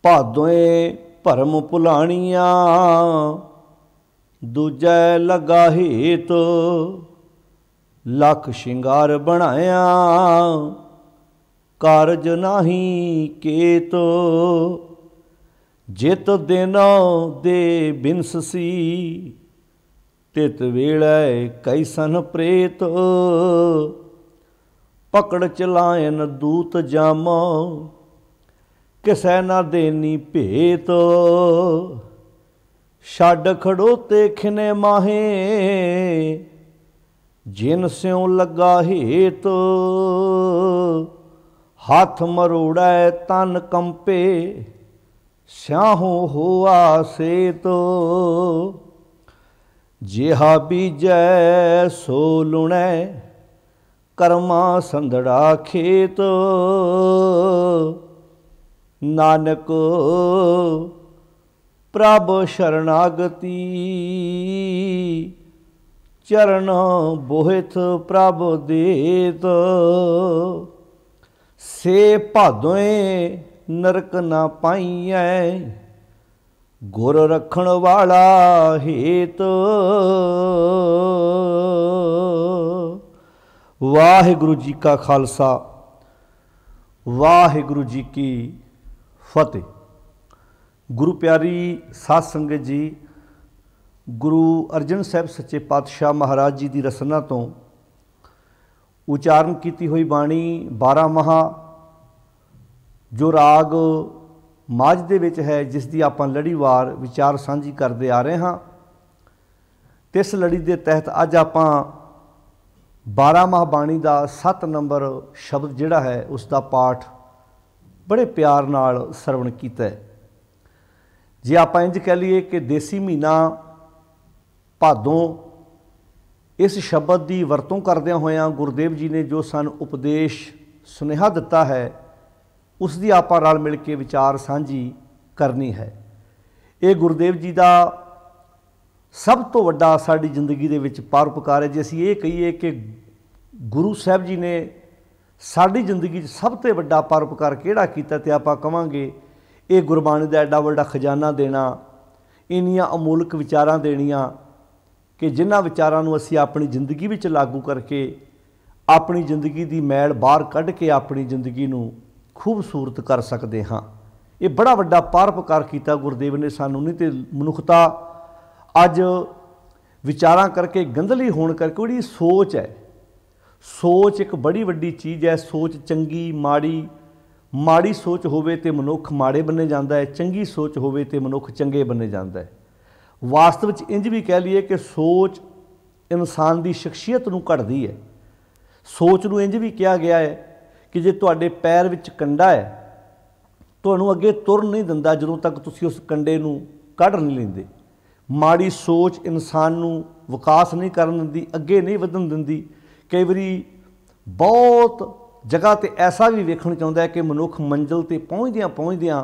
भादोए भरम भुलाणियां, दूजै लगा हेत, लख शिंगार बनाया, कारज नाही केत। जित दिन दे बिनससी, तित वेलै कैसन प्रेत। पकड़ चलायन दूत जम, किसै ना देनी भेत। छड्ड खड़ोते खिने माहे, जिन स्यों लगा हेत। हाथ मरोड़ै तन कंपे, स्याहों होआ सेत। जिहा बीजै सो लुणै, कर्मा संधड़ा खेत। नानक प्रभ शरणागति, चरण बोहित प्रभ देत। से भादोए नरक ना पाइयै, गुर रखण वाला हेत। वाहिगुरु जी का खालसा, वाहिगुरु जी की फतेह। गुरु प्यारी साध संगत जी, गुरु अर्जन साहब सच्चे पातशाह महाराज जी की रसना तो उचारण की हुई बाणी 12 महा जो राग माझ दे विच है, जिस दी आपां लड़ीवार विचार सांझी करते आ रहे हाँ। तो इस लड़ी के तहत अज आपां 12 माह बाणी का 7 नंबर शब्द जिहड़ा है उसका पाठ बड़े प्यार नाल सरवण कीता है। जे आपां इंज कह लीए कि देसी महीना भादों, इस शब्द की वरतों करदियां होइयां गुरुदेव जी ने जो सन उपदेश सुनेहा दिता है, उसकी आपां रल मिल के विचार सांझी करनी है। ये गुरुदेव जी का सब तो वड्डा साडी जिंदगी दे विच परोपकार है। जे असीं ये कहीए कि गुरु साहब जी ने साडी जिंदगी सब तो वड्डा परोपकार किहड़ा कीता, ते आपां कहांगे ये गुरबाणी दा एडा वड्डा खजाना देना, इन्नियां अमूलक विचारां देणियां कि जिन्हां विचारां नूं असीं अपनी जिंदगी विच लागू करके अपनी जिंदगी दी मैल बाहर कढ के अपनी जिंदगी नूं खूबसूरत कर सकते हाँ। ये बड़ा वड्डा परोपकार कीता गुरुदेव ने सानूं। नहीं तो मनुखता अज विचारां करके गंदली होण करके उहदी सोच है, सोच एक बड़ी वड्डी चीज़ है। सोच चंगी माड़ी, माड़ी सोच होवे ते मनुख माड़े बने जाता है, चंगी सोच होवे ते मनुख चंगे बने जाता है। वास्तव में इंज भी कह लीए कि सोच इंसान की शख्सियत नूं घड़दी है। सोच नूं इंज भी कहा गया है कि जे तुहाडे पैर विच कंडा है, तुहानूं अगे तुर नहीं दिंदा जदों तक तुसीं उस कंडे नूं कढ नहीं लैंदे। माड़ी सोच इंसान नूं विकास नहीं करन दिंदी, अगे नहीं वधन दिंदी। कई बारी बहुत जगह ते ऐसा भी वेखण चाहुंदा है कि मनुख मंजिल ते पहुँचदियां पहुँचदियां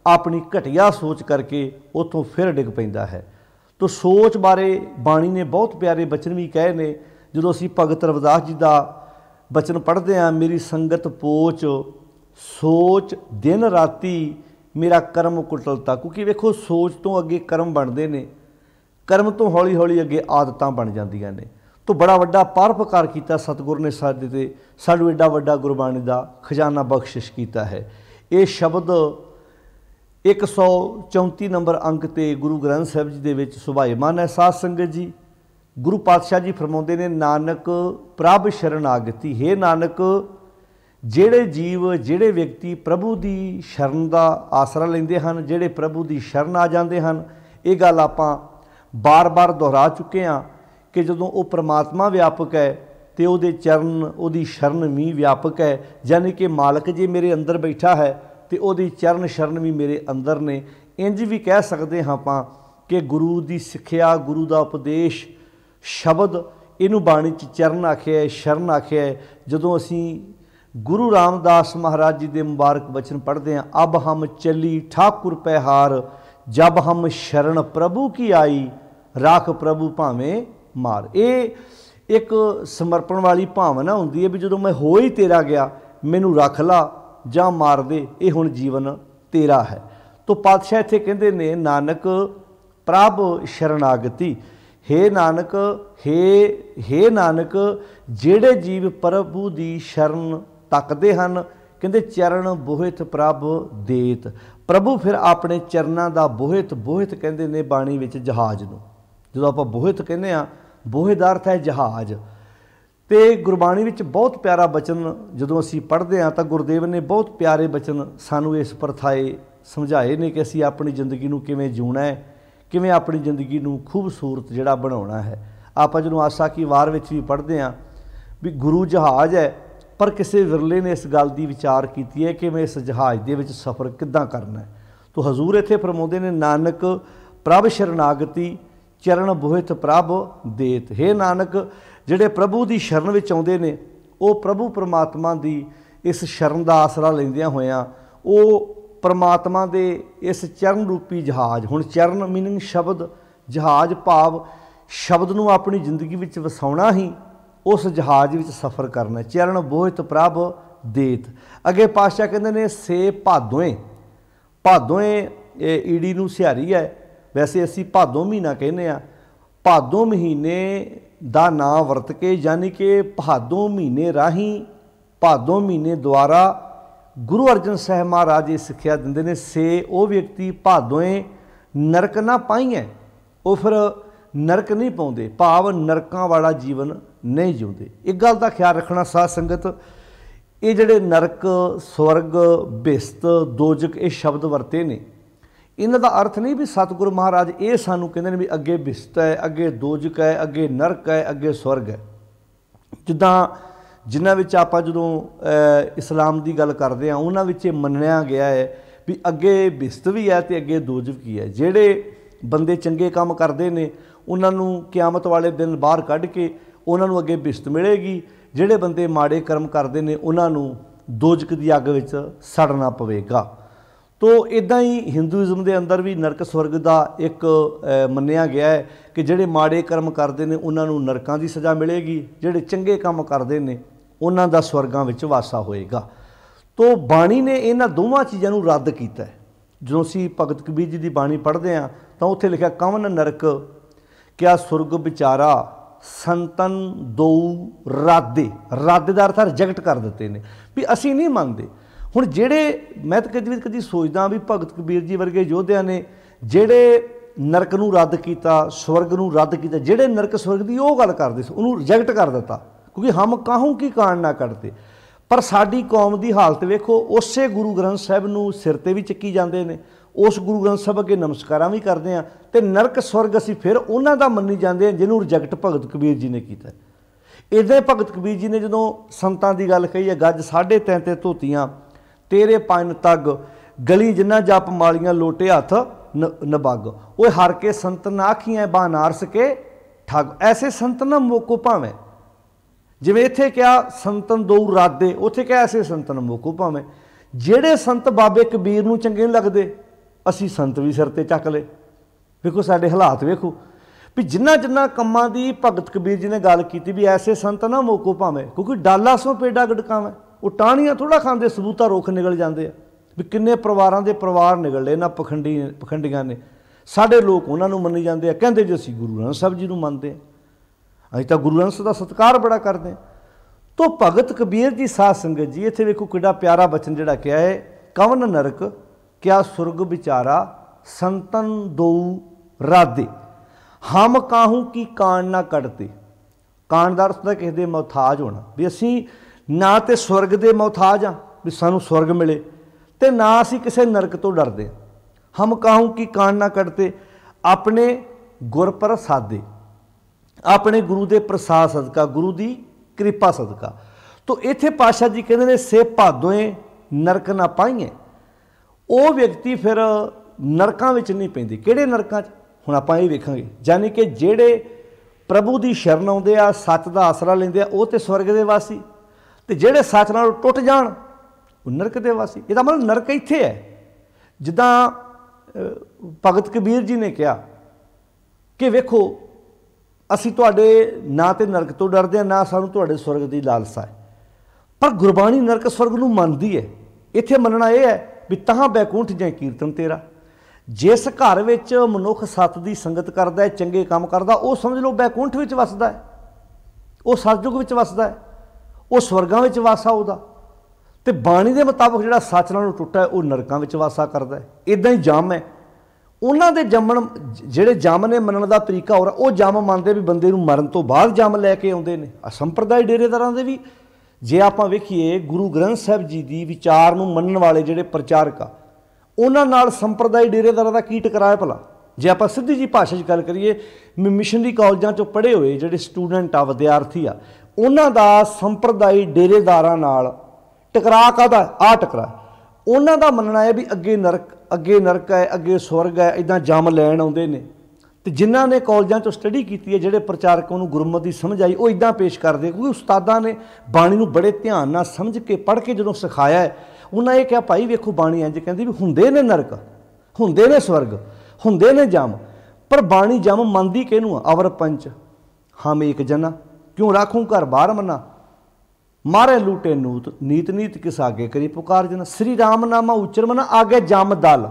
अपनी घटिया सोच करके उत्थों फिर डिग पैंदा है। तो सोच बारे बाणी ने बहुत प्यारे बचन भी कहे ने। जदों असीं भगत रविदास जी का बचन पढ़ते हैं, मेरी संगत पोच, सोच दिन राती मेरा कर्म कुटलता। क्योंकि वेखो सोच तो अगे कर्म बनते हैं, कर्म तो हौली हौली अगे आदतां बन जांदियां ने। तो बड़ा वड्डा परोपकार किया सतगुर ने साडे ते, सानूं एडा वड्डा गुरबाणी का खजाना बख्शिश किया है। ये शब्द 134 नंबर अंक ते गुरु ग्रंथ साहिब जी दे विच सुभाईमान है। साध संगत जी, गुरु पातशाह जी फरमाउंदे ने, नानक प्रभ शरणागति। हे नानक, ਜਿਹੜੇ जीव ਜਿਹੜੇ व्यक्ति प्रभु की शरण का आसरा लेंदे हन, ਜਿਹੜੇ प्रभु की शरण आ जाते हैं, ये गल आपां बार बार दोहरा चुके हैं कि जदों वो परमात्मा व्यापक है तो वो चरण, वो शरण भी व्यापक है। यानी कि मालक जी मेरे अंदर बैठा है तो वो चरण शरण भी मेरे अंदर ने। इंज भी कह सकते हाँ आपां कि गुरु की सिक्ख्या, गुरु का उपदेश शब्द, इनू बाणी च चरण आख्या है, शरण आख्या है। जदों असीं गुरु रामदास महाराज जी के मुबारक वचन पढ़ते हैं, अब हम चली ठाकुर पैहार, जब हम शरण प्रभु की आई, राख प्रभु भावें मार। ये एक समर्पण वाली भावना होंदी है भी जदों मैं हो ही तेरा गया, मैनू रख ला जां मार दे, ये हुण जीवन तेरा है। तो पातशाह इत्थे कहंदे ने नानक प्रभ शरणागति, हे नानक हे नानक जेड़े जीव प्रभु दी शरण तकदे हन, कहंदे चरण बोहित प्रभ देत। प्रभु फिर अपने चरनां दा बोहित कहंदे ने बाणी विच जहाज नूं। जदों आपां बोहित कहने आ, बोहित दा अर्थ है जहाज। तो गुरबाणी विच बहुत प्यारा बचन जदों असीं पढ़दे हां तां गुरुदेव ने बहुत प्यारे बचन सानूं इस परथाए समझाए ने कि असीं अपनी जिंदगी नूं किवें जीउणा है, किवें अपनी जिंदगी नूं खूबसूरत जिहड़ा बनाउणा है। आपां जदों आसा की वार विच भी पढ़दे हां भी गुरु जहाज है, पर किसी विरले ने इस गल की विचार की है कि मैं इस जहाज़ दे विच सफ़र किद्दां करना है। तो हजूर इत्थे फरमाउंदे ने नानक प्रभ शरणागति चरण बोहित प्रभ देत। हे नानक जिहड़े प्रभु की शरण विच आउंदे ने वो प्रभु परमात्मा की इस शरण का आसरा लैंदियां होइयां वो परमात्मा दे इस चरण रूपी जहाज़, हुण चरण मीनिंग शब्द, जहाज़ भाव शब्द नूं अपनी जिंदगी विच वसाउणा ही उस जहाज़ विच सफ़र करना। चरण बोहित प्रभ देत। अगे पातशाह कहंदे ने से भादोएं, भादोएं ईड़ी नूं सिहारी है, वैसे असीं भादों महीना कहने आ। भादों महीने दा नां वरत के यानी कि भादों महीने राही, भादों महीने द्वारा गुरु अर्जन साहब महाराज ये सिक्ख्या दिंदे ने से वो व्यक्ति भादोएं नरक ना पाईएं, वो फिर नरक नहीं पाउंदे, भाव नरकां वाला जीवन नहीं जिउंदे। एक गल का ख्याल रखना साध संगत, ये जिहड़े नरक स्वर्ग बिस्त दोजक ये शब्द वरते ने, इन्हां दा अर्थ नहीं भी सतगुरु महाराज ये सानू कहंदे ने भी अगे बिस्त है, अगे दोजक है, अगे नरक है, अगे स्वर्ग है। जिद्दां जिन्हां विच आपां जदों इस्लाम की गल करदे हां उन्हां विच मन्निया गया है भी अगे बिस्त भी है तो अगे दोजक भी है। जिहड़े बंदे चंगे काम करदे ने उन्हां नूं क़यामत वाले दिन बाहर कढ के उन्हां नूं अगे बिस्त मिलेगी, जिहड़े बंदे माड़े कर्म करदे ने उन्हां नूं दोजक दी अग विच सड़ना पवेगा। तो इदां ही हिंदूइज़म के अंदर भी नरक स्वर्ग का एक मन्निया गया है कि जिहड़े माड़े कर्म करदे ने उन्हां नूं नरकां दी सज़ा मिलेगी, जिहड़े चंगे काम करदे ने उन्हां दा स्वर्गां विच वासा होएगा। तो बाणी ने इन्हां दोवां चीज़ां नूं रद्द कीता है। जदों असीं भगत कबीर जी की बाणी पढ़दे हां तां उत्थे लिखिआ कवन नरक क्या सुरग विचारा संतन दो रादे। रादे का अर्थ रिजैक्ट कर दिते ने भी असी नहीं मानते। हुण जिहड़े मैं तो कदी सोचदा भी भगत कबीर जी वर्गे योद्धियां ने जिहड़े नरक नूं रद्द किया, स्वर्ग नूं रद्द किया, जिहड़े नरक स्वर्ग की वो गल करदे सी उहनूं रिजैक्ट कर दिता क्योंकि हम काहूं की कांड ना करते। पर साडी कौम की हालत वेखो, उसे गुरु ग्रंथ साहिब नूं सिर ते भी चुकी जाते हैं, उस गुरु ग्रंथ साहिब अगे नमस्कारां भी करते हैं, तो नरक स्वर्ग असीं फिर उन्हां दा मन्नी जाते हैं जिन्होंने रिजैक्ट भगत कबीर जी ने किया। इदां भगत कबीर जी ने जदों संतां की गल कही है, गज 3.5 धोतियां तेरे पन तग गली जिन्ना जप मालियां लोटे हथ नबग, वो हर के संत ना आखियां बानारस के ठग। ऐसे संत न मोको भावें, जिवें इत्थे क्या संतन दो रादे, उत्थे क्या ऐसे संत न मोको भावें। जिहड़े संत बाबे कबीर नूं चंगे नहीं लगदे असीं संत भी सिर ते चक ले। वेखो साडे हालात वेखो भी जिन्ना जिन्ना कम्मां दी भगत कबीर जी ने गल की भी ऐसे संत ना मोको भावें, क्योंकि डाला सो पेडा गड़कावें। वो टाहनियां थोड़ा खांदे, सबूता रुख निकल जाते हैं भी किन्ने परिवारां दे परिवार निकले इन्हां पखंडियां ने। साडे लोग उन्हां नूं मन्नी जांदे आ, कहंदे जी असीं गुरु ग्रंथ साहिब जी नूं मनदे आ, असीं तां गुरु ग्रंथ दा सत्कार बड़ा करदे आ। तो भगत कबीर जी साध संगत जी इत्थे वेखो किड्डा प्यारा बचन जिहड़ा क्या है, कवन नरक क्या सुरग विचारा संतन दो रादे हम काहू की कांड ना कटते। कांड दा अर्थ हुंदा किसे दे मोहताज होना, भी असीं ना तो स्वर्ग के मोहताज हाँ भी सानू स्वर्ग मिले, तो ना असी किसी नरक तो डरते। हम काहू की कांड ना करते अपने गुर प्रसादे, अपने गुरु के प्रसाद सदका, गुरु की कृपा सदका। तो इत्थे पातशाह जी कहते हैं से भादोएं नरक ना पाईए, वो व्यक्ति फिर नरकां विच नहीं पैंदे। किहड़े नरकां च हुण आपां ये वेखांगे, यानी कि जिहड़े प्रभु की शरण आउंदे आ, सच का आसरा लैंदे आ, वो तो स्वर्ग दे वासी, तो जिहड़े सच नाल टुट जाण वो नरक दे वासी। इहदा मतलब नरक इत्थे है। जिद्दां भगत कबीर जी ने कहा कि वेखो असीं तुहाडे ना तो नरक तो डरदे ना सानूं तुहाडे स्वर्ग की लालसा है, पर गुरबाणी नरक स्वर्ग नूं मनदी है। इत्थे मनना यह है भी तहां बैकुंठ जै कीर्तन तेरा, जिस घर विच मनुख सत की संगत करता है, चंगे काम करता, वो समझ लो बैकुंठ विच वसदा है, वो सतयुग विच वसदा है, वो स्वर्गां विच वासा उहदा। ते बाणी के मुताबिक जिहड़ा सच नालों टुटा है, वो नरकां विच वासा करता है। इदां ही जम है, उन्हां दे जमण जिहड़े जम ने मनण दा तरीका हो रहा, वो जम मनदे भी बंदे नूं मरण तो बाद जम लैके आउंदे ने। संप्रदाय डेरेदारां दे भी जे आपां वेखीए गुरु ग्रंथ साहिब जी दी विचार नूं मनण वाले जिहड़े प्रचारक आ, उन्हां नाल संप्रदाय डेरेदारां दा की टकराए भला। जे आपां सिद्धी जी भाषा 'च गल करिए, मिशनरी कालजां 'चों पढ़े होए जिहड़े स्टूडेंट आ, विद्यार्थी आ, उन्हां दा संप्रदाय डेरेदारां नाल टकरा काहदा आ टकरा। उन्हां दा मनना है भी अगे नरक है, अगे स्वर्ग है, इदां जम लैण आउंदे ने। ते जिन्हां ने कालजां 'चों स्टडी कीती है, जिहड़े प्रचारकां नूं गुरमत दी समझ आई, वो इदां पेश करदे, क्योंकि उस्तादां ने बाणी नूं बड़े ध्यान नाल समझ के पढ़ के जदों सिखाया है, उन्हां ये कहा भाई वेखो बाणी इंज कहंदी भी हुंदे ने नरक, हुंदे ने स्वर्ग, हुंदे ने जम, पर बाणी जम मनदी किहनूं आ? अवर पंच हम एक जना, क्यों राखूं घर बार मना, मारे लूटे नूत, नीत नीत किस आगे करी पुकार जना, श्री राम नामा उच्चर मना, आगे जम दल,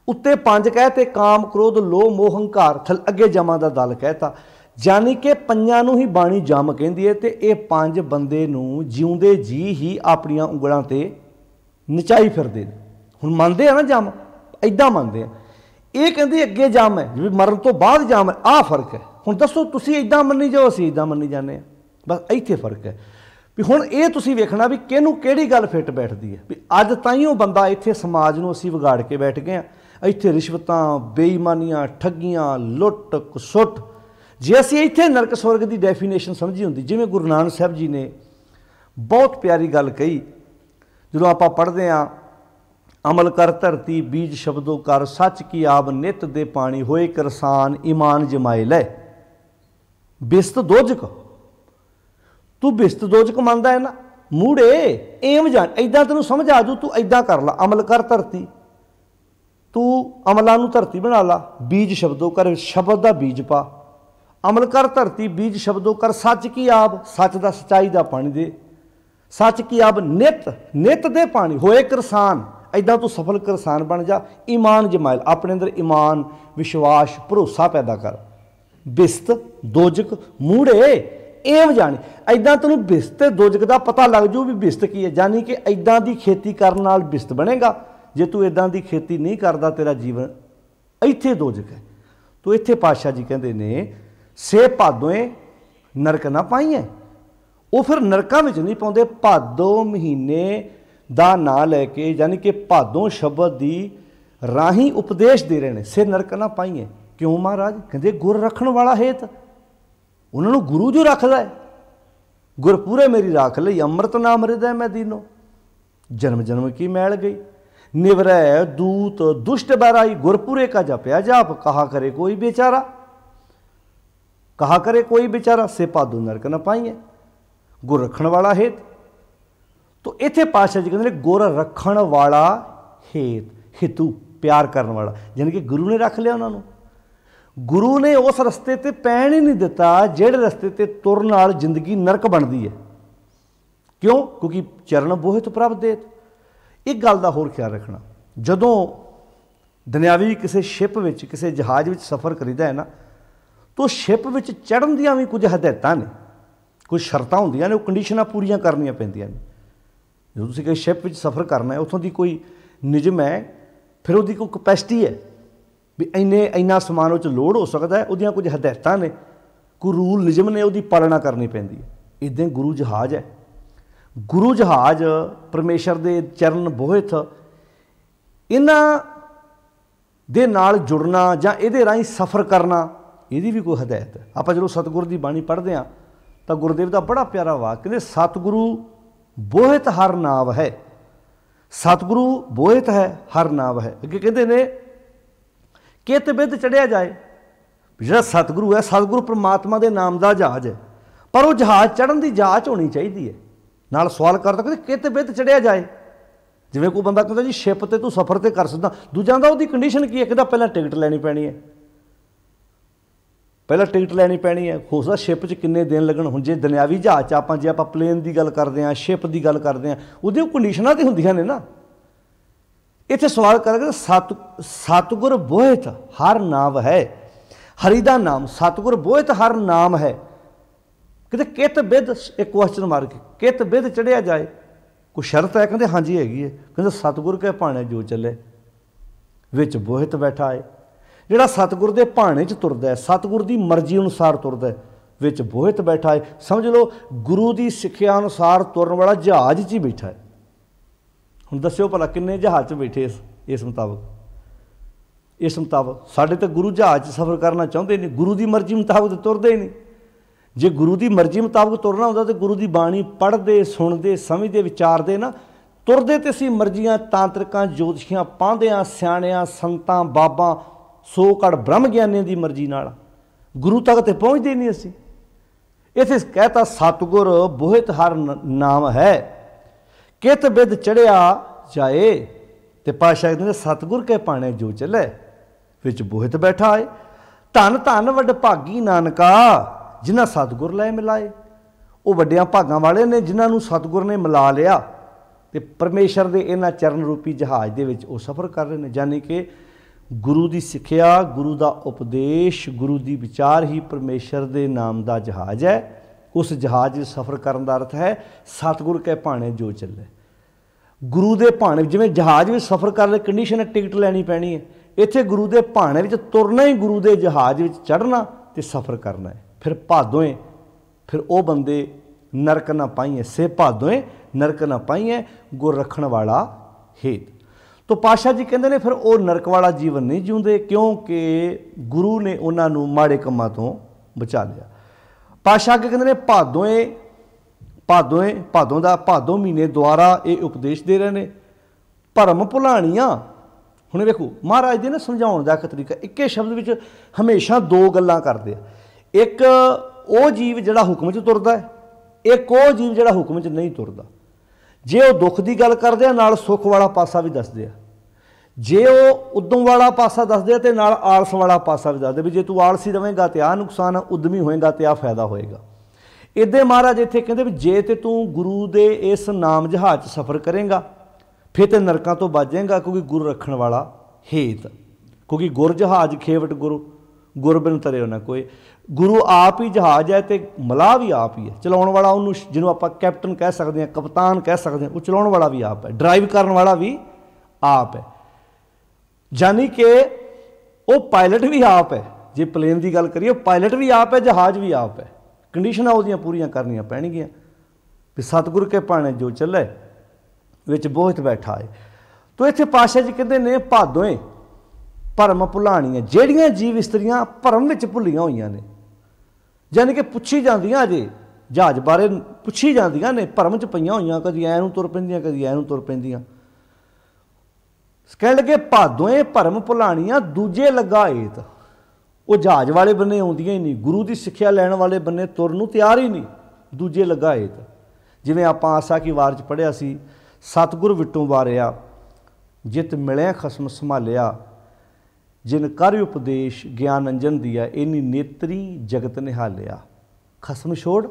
उत्ते पंज कहते काम क्रोध लोभ मोह हंकार, थल अगे जमा दा दल कहता। जानी कि पंजां नूं ही बाणी जम कहंदी है, ते ये पंज बंदे नूं जिउंदे जी ही अपनियां उंगलां ते नचाई फिरदे ने। हुण मनदे आ ना जम, इदां मनदे आ, ये कहंदे अगे जम है, जिवें मरण तो बाद जम है, आ फर्क है। हुण दसो तुसीं इदां मन्नी जाओ, असीं इदां मन्नी जाने आ, बस इत्थे फर्क है। भी हुण ये तुसीं वेखना भी किहनूं किहड़ी गल फिट बैठदी है। भी अज ताईं बंदा इत्थे समाज नूं असीं विगाड़ के बैठ गए आ, इत्थे रिश्वतां, बेईमानियां, ठगियां, लुੱਟ खसुੱਟ। जे असीं इत्थे नरक स्वर्ग की डेफिनेशन समझी हुंदी, जिवें गुरु नानक साहिब जी ने बहुत प्यारी गल कही, जदों आपां पढ़दे आ, अमल कर धरती बीज शब्दों कर, सच की आब नित दे पानी, होए करसान ईमान जमाए लै, बिस्त दोजक। तू बिस्त दोजक मनदा है ना, मूड़े एम जान, इदां तैनूं समझ आ जू, तू इदां कर ला, अमल कर धरती, तू अमलां नूं धरती बना ला, बीज शब्दों कर, शब्द दा बीज पा, अमल कर धरती बीज शब्दों कर, सच की आब, सच दा सच्चाई दा पानी दे, सच की आब नित नित दे पानी, होए करसान, इदां तू सफल करसान बन जा, ईमान जमाइल, अपने अंदर ईमान विश्वास भरोसा पैदा कर, बिस्त दोजक मूड़े एम जानी, इदां तैनूं बिस्त दोजक का पता लग जू भी बिस्त की है। जानी कि इदां दी खेती करन नाल बिस्त बनेगा, जे तू इदां दी खेती नहीं करदा, तेरा जीवन इत्थे दोजक है। तो इत्थे पातशाह जी कहंदे ने, से भादों नरक ना पाईए, वो फिर नरकां विच नहीं पाउंदे, भादों महीने दा नां लैके, यानी कि भादों शब्द दी राही उपदेश दे रहे हैं, से नरक ना पाईए। क्यों महाराज? कहते गुर रखण वाला हेत, उन्होंने गुरु जो रखता है, गुरपूरे मेरी राख लई, अमृत नाम हृदय मैं दीनो, जन्म जन्म की मैल गई, निवरै दूत दुष्ट बैराई, गुरपूरे का जपया जाप, कहा करे कोई बेचारा, कहा करे कोई बेचारा, से भादों नरक न पाईए, गुर रखण वाला हेत। तो इत्थे पातशाह जी कहते हैं गुर रखण वाला हेत, हेतु प्यार करने वाला, यानी कि गुरु ने रख लिया उन्होंने, गुरु ने उस रस्ते ते पैण ही नहीं दिता जिहड़े रस्ते ते तुरन नाल जिंदगी नरक बनती है। क्यों? क्योंकि चरण बोहित प्रभ देत। एक गल का होर ख्याल रखना, जदों दुनियावी किसी शिप विच, किसी जहाज विच सफ़र करीदा है ना, तो शिप विच चढ़न दियां भी कुछ हदायतां ने, कुछ शर्तां हुंदियां ने, वो कंडीशनां पूरीआं करनियां पैंदियां ने। जो तुसीं किसी शिप विच सफ़र करना है, उत्थों दी कोई नियम है, फिर उसकी कोई कैपेसिटी है भी इन्ना समान उस लोड हो सकता है, उहदियां कुछ हदायतां ने, कोई रूल नियम ने, उसकी पालना करनी पैंदी है। इदां गुरु जहाज है, गुरु जहाज परमेश्वर दे चरण बोहित, इन्हां दे नाल जुड़ना जां इहदे राहीं सफ़र करना, इहदी भी कोई हदायत है। आपां जदों सतगुर दी बाणी पढ़दे हां तां गुरुदेव दा बड़ा प्यारा वाक, कहंदे सतगुरु बोहित हर नाव है, सतगुरु बोहित है हर नाव है। अगे कहते ने कित बिध चढ़िया जाए, जो सतगुरु है, सतगुरु परमात्मा के नाम का जहाज है, पर वो जहाज चढ़न की जांच होनी चाहिए है। नाल सवाल करता कहते कित बिध चढ़िया जाए, जिवें कोई बंदा कहता जी शिप ते तू सफ़र तो कर सकदा, दूजा आंदा उहदी कंडीशन की है, कहता पहला टिकट लैनी पैनी है, पहला टिकट लैनी पैनी है। हो सकदा शिप च किन्ने दिन लगन। हुण जे दुनियावी जहाज च आपां जे आपां प्लेन की गल करते हैं, शिप की गल करते हैं, उहदी कंडीशनां तो हुंदियां ने ना। इत्थे सवाल करेंगे सतगुर बोहित हर नाम है, हरि दा नाम सतगुर बोहित हर नाम है। कहते कित बिध, एक क्वेश्चन मार के, कित बिध चढ़िया जाए, कोई शरत है? कहते हाँ जी हैगी है। कहते सतगुर के भाणे जो चले विच बोहित बैठा है। जिहड़ा सतगुर के भाणे च तुरदा है, सतगुर की मर्जी अनुसार तुरदा है, विच बोहित बैठा है। समझ लो गुरु की सिक्ख्या अनुसार तुरन वाला जहाज च ही बैठा है। हुण दस्यो भला किन्ने जहाज च बैठे इस मुताबक साडे तो गुरु जहाज सफ़र करना चाहते नहीं, गुरु की मर्जी मुताबक तो तुरदे ही नहीं। जे गुरु की मर्जी मुताबक तुरना होंदा तो गुरु की बाणी पढ़ते सुनते समझते विचारते ना, तुरदे तो असीं मर्जियां तांत्रिकां ज्योतिषियां पांधियां सियाणियां संतां बाबां सौ कड़ ब्रह्म ज्ञानियों की मर्जी नाल गुरु तक तो पहुँचते नहीं। असीं इत्थे कहता सतगुर बोहित हर नाम है, कित बिध चढ़िया जाए। तो पातशाह कहते सतगुर के भाणे जो चले विच बोहित बैठा है। धन धन वड भागी नानका जिन्हां सतगुर लै मिलाए। वो वड्डियां भागां वाले ने जिन्हां सतगुर ने मिला लिया तो परमेश्वर के इन्हां चरण रूपी जहाज दे विच वो सफ़र कर रहे हैं। यानी कि गुरु की सिक्ख्या, गुरु का उपदेश, गुरु की विचार ही परमेश्वर के नाम का जहाज है। उस जहाज सफ़र करने का अर्थ है सतगुर के भाणे जो चले। गुरु के भाणे जिवें जहाज में सफ़र कर रहे कंडीशन है टिकट लैनी पैनी है, इत्थे गुरु के भाणे विच तुरना ही, गुरु के जहाज में चढ़ना तो सफ़र करना है। फिर भादों फिर वो बंदे नरक ना पाइए, से भादों नरक ना पाइए गुर रखण वाला हेत। तो पातशाह जी कहते हैं फिर वो नरक वाला जीवन नहीं जिउंदे, क्योंकि गुरु ने उन्होंने माड़े कामां तो बचा लिया। पातशाह अगे कहते हैं भादों महीने द्वारा ये उपदेश दे रहे हैं। भरम भुलाणियां, हुण वेखो महाराज जी ने समझाउण दा एक तरीका, इक्के शब्द विच हमेशा दो गल्लां करदे आ। एक वो जीव जिहड़ा हुक्म च तुरदा है, एक वो जीव जिहड़ा हुक्म च नहीं तुरदा। जे वो दुख की गल करदे आ नाल सुख वाला पासा भी दसदे आ, जे वो उद्यम वाला पासा दसदे तो नाल आलस वाला पासा भी दसदे भी जे तू आलसी रहेगा तो आ नुकसान है, उद्यमी होएगा तो आ फायदा होएगा। इदे महाराज इत्थे कहंदे भी जे ते तू गुरु दे इस नाम जहाज सफ़र करेगा फिर तो नरकों तो बच जाएगा, क्योंकि गुरु रखण वाला हेत। क्योंकि गुर जहाज खेवट गुर बिन तरे ना कोई। गुरु आप ही जहाज है तो मलाह भी आप ही है, चलाउण वाला उन्होंने जिन्हों आप कैप्टन कह सकते हैं, कप्तान कह सकते हैं, वो चलाउण वाला भी आप है, ड्राइव करने वाला भी आप है। यानी कि वो पायलट भी आप है। जे प्लेन की गल करिए पायलट भी आप है, जहाज भी आप है। कंडीशन वो पूरियां करनियां पैणगियां भी सतगुर के भाणे जो चले विच बोहित बैठा है। तो इत्थे पातशाह जी कहते हैं भादों भरम भुलाणियां, जिहड़ियां जीव इस्त्रियां भरम विच भुलियां होईयां ने, यानी कि पुछी जांदियां अजे जहाज बारे पुछी जांदियां ने, भरम च पईयां होईयां, कदी ऐ नूं तुर पैंदियां कदी ऐ नूं तुर पैंदियां। कह लगे भादों भरम भुलाणियां दूजे लगा हेत। वो जहाज वाले बन्ने आउंदियां ही नहीं, गुरु की सिक्ख्या लैण वाले बन्ने तुरन नूं तैयार ही नहीं, दूजे लगा हेत। जिवें आपां आसा की वार च पढ़िया सी, सतगुर विटों वारिया जित मिलिया खसम संभालिया, जिन कर उपदेश ज्ञान अंजन दिया, इन्नी नेत्री जगत निहालिया। खसम छोड़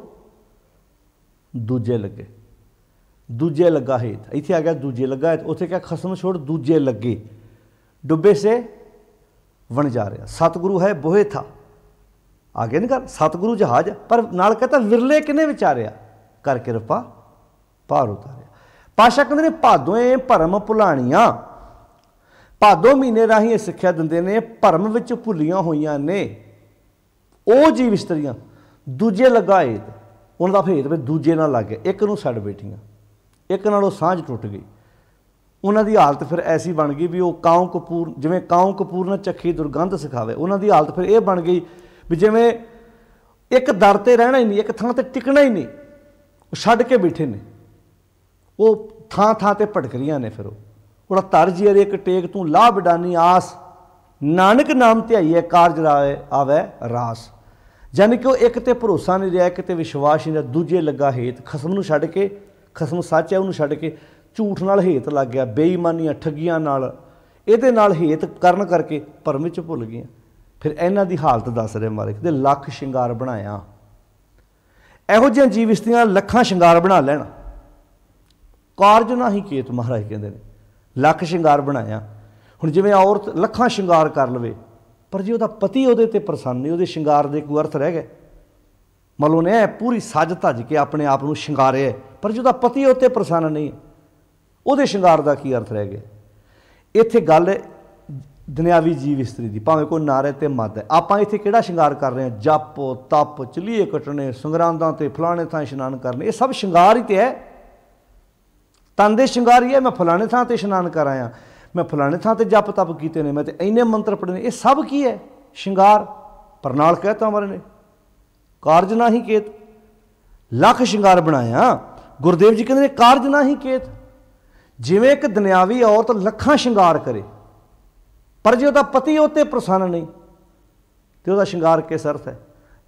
दूजे लगे, दूजे लगा हेत। इत्थे आ गया दूजे लगा हेत, उत्थे क्या खसम छोड़ दूजे लगे, डुबे से बन जा रहा। सतगुरु है बोहे था, आगे नहीं कर सतगुरु जहाज है, पर नाल कहता विरले किने विचारिया कर किरपा पार उतारिया। पातशाह कहते ने भादों भरम भुलाणियां, भादों महीने राही सिक्ख्या दिंदे ने भरम विच भुलियां होईयां ने वो जीव इस्त्रियां दूजे लगा हेत। उन्होंने भेद भी दूजे नाल लग गया, एक नूं छड्ड बैठियां, एक नालों सांझ टुट गई। उन्हों की हालत फिर ऐसी बन गई भी वो काऊ कपूर, जिमें काऊ कपूर ने चखी दुर्गंध सिखावे, उन्हों की हालत फिर यह बन गई भी जिमें एक दर ते रहना ही नहीं, एक थां ते टिकना ही नहीं, वो छड्ड के बैठे ने, वो थां थां ते भटक रही ने। फिर वो तरज अरे एक टेक तू लाह बिडानी आस, नानक नाम ध्याईए कारज आवे रास। यानी कि वो एक तो भरोसा नहीं रहा, एक तो विश्वास नहीं रहा, दूजे लगा हेत। खसम नूं छड्ड के, खसम सच है उन्होंने छड्ड के झूठ नाल हेत लग गया, बेईमानियां ठगियां नाल, इहदे नाल हेत करन करके भरम विच भुल गए। फिर इन्हां दी हालत दस रहे मारे कहते लख शिंगार बनाया। इहो जिहियां जीव इस्त्रियां लखां शिंगार बना लैण, कारज ना ही केत महाराज कहते हैं। ਲੱਖ ਸ਼ਿੰਗਾਰ ਬਣਾਇਆ। ਹੁਣ ਜਿਵੇਂ ਔਰਤ ਲੱਖਾਂ ਸ਼ਿੰਗਾਰ ਕਰ ਲਵੇ, ਪਰ ਜੇ ਉਹਦਾ ਪਤੀ ਉਹਦੇ ਤੇ ਪ੍ਰਸੰਨ ਨਹੀਂ, ਉਹਦੇ ਸ਼ਿੰਗਾਰ ਦੇ ਕੋਈ ਅਰਥ ਰਹਿ ਗਏ? ਮੰਨ ਲਓ ਨੇ ਪੂਰੀ ਸੱਜ ਧੱਜ ਕੇ ਆਪਣੇ ਆਪ ਨੂੰ ਸ਼ਿੰਗਾਰਿਆ, ਪਰ ਜੇ ਉਹਦਾ ਪਤੀ ਉਹ 'ਤੇ ਪ੍ਰਸੰਨ ਨਹੀਂ, ਉਹਦੇ ਸ਼ਿੰਗਾਰ ਦਾ ਕੀ ਅਰਥ ਰਹਿ ਗਿਆ? ਇੱਥੇ ਗੱਲ ਦੁਨਿਆਵੀ ਜੀਵ ਇਸਤਰੀ ਦੀ, ਭਾਵੇਂ ਕੋਈ ਨਰ ਹੈ ਤੇ ਮੱਧ ਹੈ। ਆਪਾਂ ਇੱਥੇ ਕਿਹੜਾ ਸ਼ਿੰਗਾਰ ਕਰ ਰਹੇ ਹਾਂ? ਜਪ ਤਪ, ਚਲੀਏ ਕੱਟਣੇ, ਸੰਗਰਾਂਦਾਂ ਤੇ ਫਲਾਣੇ ਥਾਂ ਇਸ਼ਨਾਨ ਕਰਨੇ, ਇਹ ਸਭ ਸ਼ਿੰਗਾਰ ਹੀ ਤੇ ਹੈ। ਤਨ ਦੇ ਸ਼ਿੰਗਾਰ ਹੀ ਹੈ, ਮੈਂ ਫਲਾਣੇ ਥਾਂ ਤੇ ਇਸ਼ਨਾਨ ਕਰ ਆਇਆ, ਮੈਂ ਫਲਾਣੇ ਥਾਂ ਤੇ ਜਪ ਤਪ ਕੀਤੇ ਨੇ, ਮੈਂ ਤੇ ਇੰਨੇ ਮੰਤਰ ਪੜ੍ਹੇ ਨੇ, ਇਹ ਸਭ ਕੀ ਹੈ? ਸ਼ਿੰਗਾਰ। ਪਰ ਨਾਲ ਕਹਿਤਾ ਮਰ ਨੇ ਕਾਰਜ ਨਾ ਹੀ ਕੇਤ, ਲੱਖ ਸ਼ਿੰਗਾਰ ਬਣਾਇਆ। ਗੁਰਦੇਵ ਜੀ ਕਹਿੰਦੇ ਨੇ ਕਾਰਜ ਨਾ ਹੀ ਕੇਤ। ਜਿਵੇਂ ਇੱਕ ਦੁਨਿਆਵੀ ਔਰਤ ਲੱਖਾਂ ਸ਼ਿੰਗਾਰ ਕਰੇ, ਪਰ ਜੇ ਉਹਦਾ ਪਤੀ ਉਹ 'ਤੇ ਪ੍ਰਸੰਨ ਨਹੀਂ, ਤੇ ਉਹਦਾ ਸ਼ਿੰਗਾਰ ਕਿਸ ਅਰਥ ਹੈ?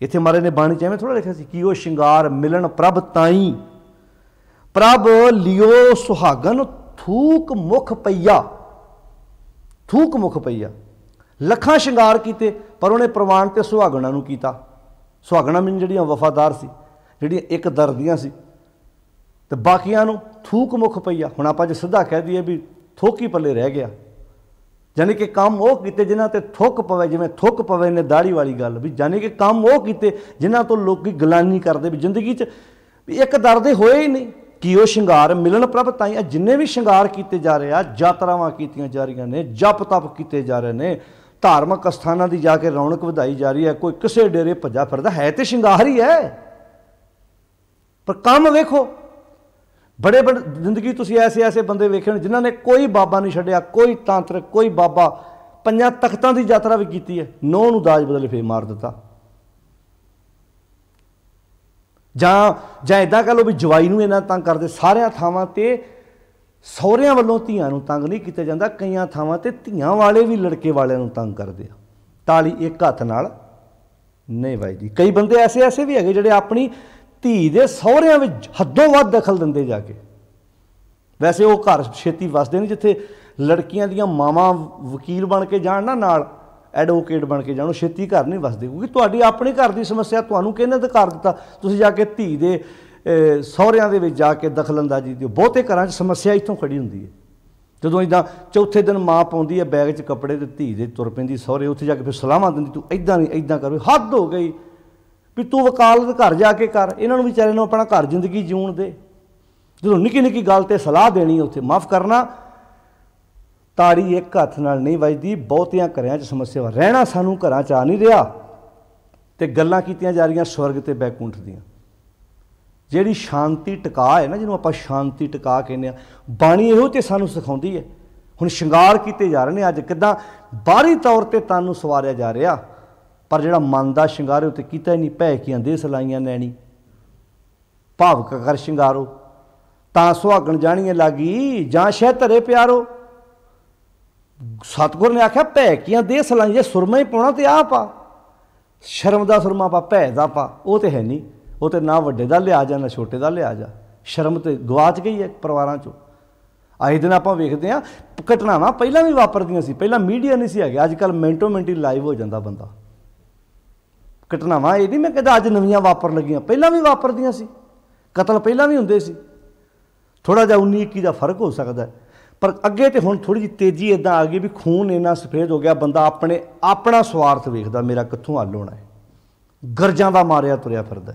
ਇੱਥੇ ਮਹਾਰਾਜ ਨੇ ਬਾਣੀ 'ਚ ਐਵੇਂ ਥੋੜ੍ਹਾ ਲਿਖਿਆ ਸੀ ਕਿ ਉਹ ਸ਼ਿੰਗਾਰ ਮਿਲਣ ਪ੍ਰਭ ਤਾਈ, ਪ੍ਰਭ ਲਿਓ ਸੁਹਾਗਨ ਥੂਕ ਮੁਖ ਪਈਆ। ਥੂਕ ਮੁਖ ਪਈਆ, ਲੱਖਾਂ ਸ਼ਿੰਗਾਰ ਕੀਤੇ, ਪਰ ਉਹਨੇ ਪ੍ਰਵਾਨ ਤੇ ਸੁਹਾਗਣਾ ਨੂੰ ਕੀਤਾ। ਸੁਹਾਗਣਾ ਮੈਨੂੰ ਜਿਹੜੀਆਂ ਵਫਾਦਾਰ ਸੀ, ਜਿਹੜੀਆਂ ਇੱਕ ਦਰ ਦੀਆਂ ਸੀ, ਤੇ ਬਾਕੀਆਂ ਨੂੰ ਥੂਕ ਮੁਖ ਪਈਆ। ਹੁਣ ਆਪਾਂ ਜੇ ਸਿੱਧਾ ਕਹਿ ਦਈਏ ਵੀ ਥੁੱਕ ਹੀ ਪੱਲੇ ਰਹਿ ਗਿਆ, ਯਾਨੀ ਕਿ ਕੰਮ ਉਹ ਕੀਤੇ ਜਿਨ੍ਹਾਂ ਤੇ ਥੁੱਕ ਪਵੇ। ਜਿਵੇਂ ਥੁੱਕ ਪਵੇ ਨੇ ਦਾੜੀ ਵਾਲੀ ਗੱਲ, ਵੀ ਯਾਨੀ ਕਿ ਕੰਮ ਉਹ ਕੀਤੇ ਜਿਨ੍ਹਾਂ ਤੋਂ ਲੋਕ ਗਲਾਨੀ ਕਰਦੇ, ਵੀ ਜ਼ਿੰਦਗੀ 'ਚ ਵੀ ਇੱਕ ਦਰ ਦੇ ਹੋਏ ਹੀ ਨਹੀਂ। ਕਿ ਉਹ ਸ਼ਿੰਗਾਰ ਮਿਲਣ ਪ੍ਰਭ ਤਾਈ, ਜਿੰਨੇ ਵੀ ਸ਼ਿੰਗਾਰ ਕੀਤੇ ਜਾ ਰਹੇ ਆ, ਯਾਤਰਾਵਾਂ ਕੀਤੀਆਂ ਜਾ ਰਹੀਆਂ ਨੇ, ਜਪ ਤਪ ਕੀਤੇ ਜਾ ਰਹੇ ਨੇ, ਧਾਰਮਿਕ ਅਸਥਾਨਾਂ ਦੀ ਜਾ ਕੇ ਰੌਣਕ ਵਧਾਈ ਜਾ ਰਹੀ ਹੈ, ਕੋਈ ਕਿਸੇ ਡੇਰੇ ਭੱਜਾ ਫਿਰਦਾ, ਹੈ ਤੇ ਸ਼ਿੰਗਾਰ ਹੀ ਹੈ। ਪਰ ਕੰਮ ਵੇਖੋ, ਬੜੇ ਬੜੇ ਜ਼ਿੰਦਗੀ ਤੁਸੀਂ ਐਸੇ ਬੰਦੇ ਵੇਖੇ ਨੇ ਜਿਨ੍ਹਾਂ ਨੇ ਕੋਈ ਬਾਬਾ ਨਹੀਂ ਛੱਡਿਆ, ਕੋਈ ਤਾਂਤਰਿਕ, ਕੋਈ ਬਾਬਾ। 5 ਤਖਤਾਂ ਦੀ ਯਾਤਰਾ ਵੀ ਕੀਤੀ ਹੈ, 9 ਨੂੰ ਦਾਜ ਬਦਲੇ ਫੇਰ ਮਾਰ ਦਿੱਤਾ। ਜਾਂ ਇੱਦਾਂ ਕਹਿ ਲਓ ਵੀ ਜਵਾਈ ਨੂੰ ਇਹਨਾਂ ਤੰਗ ਕਰਦੇ। ਸਾਰਿਆਂ ਥਾਵਾਂ 'ਤੇ ਸਹੁਰਿਆਂ ਵੱਲੋਂ ਧੀਆਂ ਨੂੰ ਤੰਗ ਨਹੀਂ ਕੀਤਾ ਜਾਂਦਾ, ਕਈਆਂ ਥਾਵਾਂ 'ਤੇ ਧੀਆਂ ਵਾਲੇ ਵੀ ਲੜਕੇ ਵਾਲਿਆਂ ਨੂੰ ਤੰਗ ਕਰਦੇ ਆ। ਤਾਲੀ ਇੱਕ ਹੱਥ ਨਾਲ ਨਹੀਂ ਵੱਜਦੀ। ਕਈ ਬੰਦੇ ਐਸੇ ਵੀ ਹੈਗੇ ਜਿਹੜੇ ਆਪਣੀ ਧੀ ਦੇ ਸਹੁਰਿਆਂ ਵਿੱਚ ਹੱਦੋਂ ਵੱਧ ਦਖਲ ਦਿੰਦੇ ਜਾ ਕੇ। ਵੈਸੇ ਉਹ ਘਰ ਛੇਤੀ ਵਸਦੇ ਨੇ ਜਿੱਥੇ ਲੜਕੀਆਂ ਦੀਆਂ ਮਾਵਾਂ ਵਕੀਲ ਬਣ ਕੇ ਜਾਣ ਨਾ, ਨਾਲ ਐਡਵੋਕੇਟ ਬਣ ਕੇ ਜਾਣ, ਉਹ ਛੇਤੀ ਘਰ ਨਹੀਂ ਵਸਦੇ, ਕਿਉਂਕਿ ਤੁਹਾਡੀ ਆਪਣੇ ਘਰ ਦੀ ਸਮੱਸਿਆ ਤੁਹਾਨੂੰ ਕਿਹਨੇ ਅਧਿਕਾਰ ਦਿੱਤਾ ਤੁਸੀਂ ਜਾ ਕੇ ਧੀ ਦੇ ਸਹੁਰਿਆਂ ਦੇ ਵਿੱਚ ਜਾ ਕੇ ਦਖਲਅੰਦਾਜ਼ੀ ਦਿਓ। ਬਹੁਤੇ ਘਰਾਂ 'ਚ ਸਮੱਸਿਆ ਇੱਥੋਂ ਖੜੀ ਹੁੰਦੀ ਹੈ। ਜਦੋਂ ਇੱਦਾਂ ਚੌਥੇ ਦਿਨ ਮਾਂ ਪਾਉਂਦੀ ਹੈ ਬੈਗ 'ਚ ਕੱਪੜੇ ਤੇ ਧੀ ਦੇ ਤੁਰ ਪੈਂਦੀ ਸਹੁਰੇ, ਉੱਥੇ ਜਾ ਕੇ ਫਿਰ ਸਲਾਹਾਂ ਦਿੰਦੀ, ਤੂੰ ਇੱਦਾਂ ਨਹੀਂ, ਇੱਦਾਂ ਕਰ, ਹੱਦ ਹੋ ਗਈ ਵੀ ਤੂੰ ਵਕਾਲਤ ਘਰ ਜਾ ਕੇ ਕਰ। ਇਹਨਾਂ ਨੂੰ ਵਿਚਾਰੇ ਨੂੰ ਆਪਣਾ ਘਰ ਜ਼ਿੰਦਗੀ ਜਿਊਣ ਦੇ। ਜਦੋਂ ਨਿੱਕੀ ਨਿੱਕੀ ਗੱਲ 'ਤੇ ਸਲਾਹ ਦੇਣੀ, ਉੱਥੇ ਮਾਫ਼ ਕਰਨਾ, ਤਾੜੀ ਇੱਕ ਹੱਥ ਨਾਲ ਨਹੀਂ ਵੱਜਦੀ। ਬਹੁਤਿਆਂ ਘਰਾਂ 'ਚ ਸਮੱਸਿਆ ਰਹਿਣਾ ਸਾਨੂੰ ਘਰਾਂ 'ਚ ਆ ਨਹੀਂ ਰਿਹਾ, ਅਤੇ ਗੱਲਾਂ ਕੀਤੀਆਂ ਜਾ ਰਹੀਆਂ ਸਵਰਗ ਅਤੇ ਬੈਕੁੰਠ ਦੀਆਂ। ਜਿਹੜੀ ਸ਼ਾਂਤੀ ਟਿਕਾ ਹੈ ਨਾ, ਜਿਹਨੂੰ ਆਪਾਂ ਸ਼ਾਂਤੀ ਟਿਕਾ ਕਹਿੰਦੇ ਹਾਂ, ਬਾਣੀ ਇਹੋ ਤੇ ਸਾਨੂੰ ਸਿਖਾਉਂਦੀ ਹੈ। ਹੁਣ ਸ਼ਿੰਗਾਰ ਕੀਤੇ ਜਾ ਰਹੇ ਨੇ ਅੱਜ, ਕਿੱਦਾਂ ਬਾਹਰੀ ਤੌਰ 'ਤੇ ਤਨ ਨੂੰ ਸਵਾਰਿਆ ਜਾ ਰਿਹਾ, ਪਰ ਜਿਹੜਾ ਮਨ ਦਾ ਸ਼ਿੰਗਾਰ ਉਹ ਤੇ ਕੀਤਾ ਹੀ ਨਹੀਂ। ਭੈਕੀਆਂ ਦੇ ਸਲਾਈਆਂ ਨੈਣੀ, ਭਾਵਕ ਕਰ ਸ਼ਿੰਗਾਰੋ, ਤਾਂ ਸੁਹਾਗਣ ਜਾਣੀਏ ਲਾਗੀ, ਜਾਂ ਸ਼ਹਿ ਧਰੇ ਪਿਆਰੋ। ਸਤਿਗੁਰ ਨੇ ਆਖਿਆ ਭੈਕੀਆਂ ਦੇ ਸਲਾਈਆਂ, ਜੇ ਸੁਰਮਾ ਹੀ ਪਾਉਣਾ ਤੇ ਆਹ ਪਾ, ਸ਼ਰਮ ਦਾ ਸੁਰਮਾ ਪਾ, ਭੈ ਦਾ ਪਾ। ਉਹ ਤੇ ਹੈ ਨਹੀਂ, ਉਹ ਤੇ ਨਾ ਵੱਡੇ ਦਾ ਲਿਹਾਜ਼ ਆ ਨਾ ਛੋਟੇ ਦਾ ਲਿਹਾਜ਼ ਆ। ਸ਼ਰਮ ਤੇ ਗਵਾਚ ਗਈ ਹੈ ਪਰਿਵਾਰਾਂ 'ਚੋਂ। ਆਏ ਦਿਨ ਆਪਾਂ ਵੇਖਦੇ ਹਾਂ ਘਟਨਾਵਾਂ ਪਹਿਲਾਂ ਵੀ ਵਾਪਰਦੀਆਂ ਸੀ, ਪਹਿਲਾਂ ਮੀਡੀਆ ਨਹੀਂ ਸੀ ਹੈਗੇ, ਅੱਜ ਕੱਲ੍ਹ ਮਿੰਟੋ ਮਿੰਟੀ ਲਾਈਵ ਹੋ ਜਾਂਦਾ ਬੰਦਾ। ਘਟਨਾਵਾਂ ਇਹ ਨਹੀਂ ਮੈਂ ਕਹਿੰਦਾ ਅੱਜ ਨਵੀਆਂ ਵਾਪਰ ਲੱਗੀਆਂ, ਪਹਿਲਾਂ ਵੀ ਵਾਪਰਦੀਆਂ ਸੀ, ਕਤਲ ਪਹਿਲਾਂ ਵੀ ਹੁੰਦੇ ਸੀ। ਥੋੜ੍ਹਾ ਜਿਹਾ 19-21 ਦਾ ਫਰਕ ਹੋ ਸਕਦਾ, ਪਰ ਅੱਗੇ ਤੇ ਹੁਣ ਥੋੜ੍ਹੀ ਜਿਹੀ ਤੇਜ਼ੀ ਇੱਦਾਂ ਆ ਗਈ ਵੀ ਖੂਨ ਇੰਨਾ ਸਫੇਦ ਹੋ ਗਿਆ, ਬੰਦਾ ਆਪਣਾ ਸਵਾਰਥ ਵੇਖਦਾ, ਮੇਰਾ ਕਿੱਥੋਂ ਹੱਲ ਹੋਣਾ ਹੈ, ਗਰਜਾਂ ਦਾ ਮਾਰਿਆ ਤੁਰਿਆ ਫਿਰਦਾ।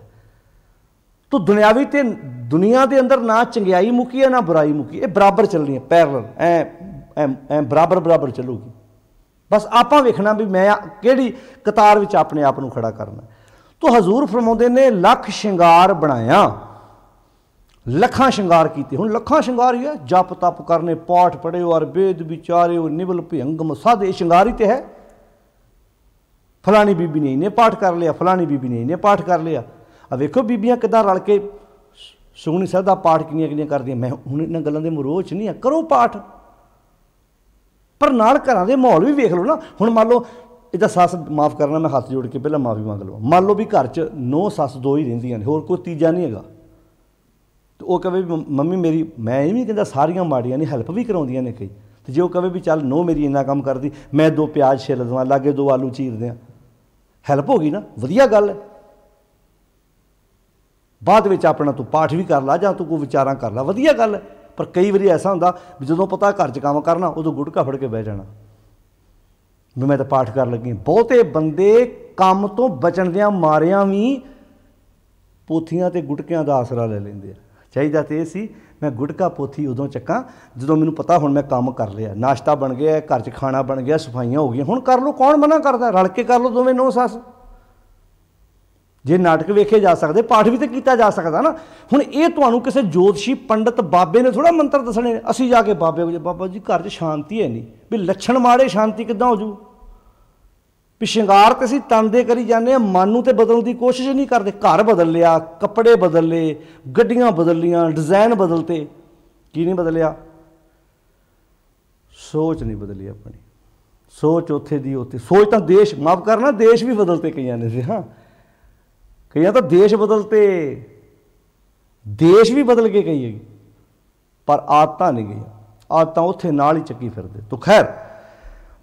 ਤੂੰ ਦੁਨਿਆਵੀ ਤੇ ਦੁਨੀਆ ਦੇ ਅੰਦਰ ਨਾ ਚੰਗਿਆਈ ਮੁੱਕੀ ਹੈ ਨਾ ਬੁਰਾਈ ਮੁੱਕੀ, ਇਹ ਬਰਾਬਰ ਚੱਲਣੀ ਹੈ, ਪੈਰਲਲ ਐ ਬਰਾਬਰ ਚੱਲੂਗੀ। ਬਸ ਆਪਾਂ ਵੇਖਣਾ ਵੀ ਮੈਂ ਕਿਹੜੀ ਕਤਾਰ ਵਿੱਚ ਆਪਣੇ ਆਪ ਨੂੰ ਖੜਾ ਕਰਨਾ। ਤੋ ਹਜ਼ੂਰ ਫਰਮਾਉਂਦੇ ਨੇ ਲੱਖ ਸ਼ਿੰਗਾਰ ਬਣਾਇਆ, ਲੱਖਾਂ ਸ਼ਿੰਗਾਰ ਕੀਤੇ। ਹੁਣ ਲੱਖਾਂ ਸ਼ਿੰਗਾਰ ਹੀ ਹੈ, ਜਪ ਤਪ ਕਰਨੇ, ਪਾਠ ਪੜ੍ਹਿਓ, ਔਰ ਵੇਦ ਵਿਚਾਰਿਓ, ਨਿਵਲ ਭਿਅੰਗਮ ਸਾਧ, ਇਹ ਸ਼ਿੰਗਾਰ ਹੀ ਤੇ ਹੈ। ਫਲਾਣੀ ਬੀਬੀ ਨੇ ਇਹਨੇ ਪਾਠ ਕਰ ਲਿਆ, ਫਲਾਣੀ ਬੀਬੀ ਨੇ ਇਹਨੇ ਪਾਠ ਕਰ ਲਿਆ। ਆ ਵੇਖੋ ਬੀਬੀਆਂ ਕਿੱਦਾਂ ਰਲ ਕੇ ਸੁਖਮਨੀ ਸਾਹਿਬ ਦਾ ਪਾਠ ਕਿੰਨੀਆਂ ਕਰਦੀਆਂ। ਮੈਂ ਹੁਣ ਇਹਨਾਂ ਗੱਲਾਂ ਦੇ ਮਰੋਹ 'ਚ ਨਹੀਂ ਆ, ਕਰੋ ਪਾਠ, ਪਰ ਨਾਲ ਘਰਾਂ ਦੇ ਮਾਹੌਲ ਵੀ ਵੇਖ ਲਓ ਨਾ। ਹੁਣ ਮੰਨ ਲਓ ਇਹਦਾ ਸੱਸ, ਮਾਫ਼ ਕਰਨਾ ਮੈਂ ਹੱਥ ਜੋੜ ਕੇ ਪਹਿਲਾਂ ਮਾਫ਼ੀ ਮੰਗ ਲਵਾਂ, ਮੰਨ ਲਓ ਵੀ ਘਰ 'ਚ 9 ਸੱਸ 2 ਹੀ ਰਹਿੰਦੀਆਂ ਨੇ, ਹੋਰ ਕੋਈ ਤੀਜਾ ਨਹੀਂ ਹੈਗਾ, ਅਤੇ ਉਹ ਕਹੇ ਵੀ ਮੰਮੀ ਮੇਰੀ, ਮੈਂ ਇਹ ਵੀ ਕਹਿੰਦਾ ਸਾਰੀਆਂ ਮਾੜੀਆਂ ਨਹੀਂ, ਹੈਲਪ ਵੀ ਕਰਾਉਂਦੀਆਂ ਨੇ ਕਈ, ਅਤੇ ਜੇ ਉਹ ਕਹੇ ਵੀ ਚੱਲ ਨੋ ਮੇਰੀ ਇੰਨਾ ਕੰਮ ਕਰਦੀ, ਮੈਂ 2 ਪਿਆਜ਼ ਛਿੱਲ ਦੇਵਾਂ, ਲਾਗੇ 2 ਆਲੂ ਚੀਰ ਦਿਆਂ, ਹੈਲਪ ਹੋ ਗਈ ਨਾ, ਵਧੀਆ ਗੱਲ ਹੈ। ਬਾਅਦ ਵਿੱਚ ਆਪਣਾ ਤੂੰ ਪਾਠ ਵੀ ਕਰ ਲਾ ਜਾਂ ਤੂੰ ਕੋਈ ਵਿਚਾਰਾਂ ਕਰ ਲਾ, ਵਧੀਆ ਗੱਲ ਹੈ। पर कई बार ऐसा होंदा भी जदों पता घर च काम करना उदों गुटका फड़ के बह जाना भी मैं तो पाठ कर लगी। बहुते बंदे काम तो बचण दियां मारियां भी पोथियां ते गुटकियां दा आसरा ले लेंदे आ। चाहिदा ते सी मैं गुटका पोथी उदों चक्कां जदों मैनूं पता हुण मैं काम कर लिया, नाश्ता बन गया, घर च खाना बन गया, सफाइयां हो गई, हुण कर लो, कौन मना करदा, रल के कर लो दोवें नौ सस। जे नाटक वेखे जा सकते पाठ भी तो किया जा सकता ना। हुण ये तुहानूं किसी जोतशी पंडित बाबे ने थोड़ा मंत्र दसने, असीं जाके बाबे बाबा जी घर च शांति है नहीं, भी लक्षण माड़े शांति किद्दां हो जू, भी शिंगार तो असीं तन दे करी जाने, मन नूं ते बदलण दी कोशिश नहीं करते। घर बदल लिया, कपड़े बदल ले, गड्डियां बदल लियां, डिजाइन बदलते, की नहीं बदलिया? सोच नहीं बदली अपनी, सोच उत्थे दी उत्थे। सोच तो देश माफ करना, देश भी बदलते कईयां ने। हाँ कई तो देश बदलते, देश भी बदल गए कई, पर आदत नहीं गई, आदत उत्थे नाल ही चक्की फिरदे। तो खैर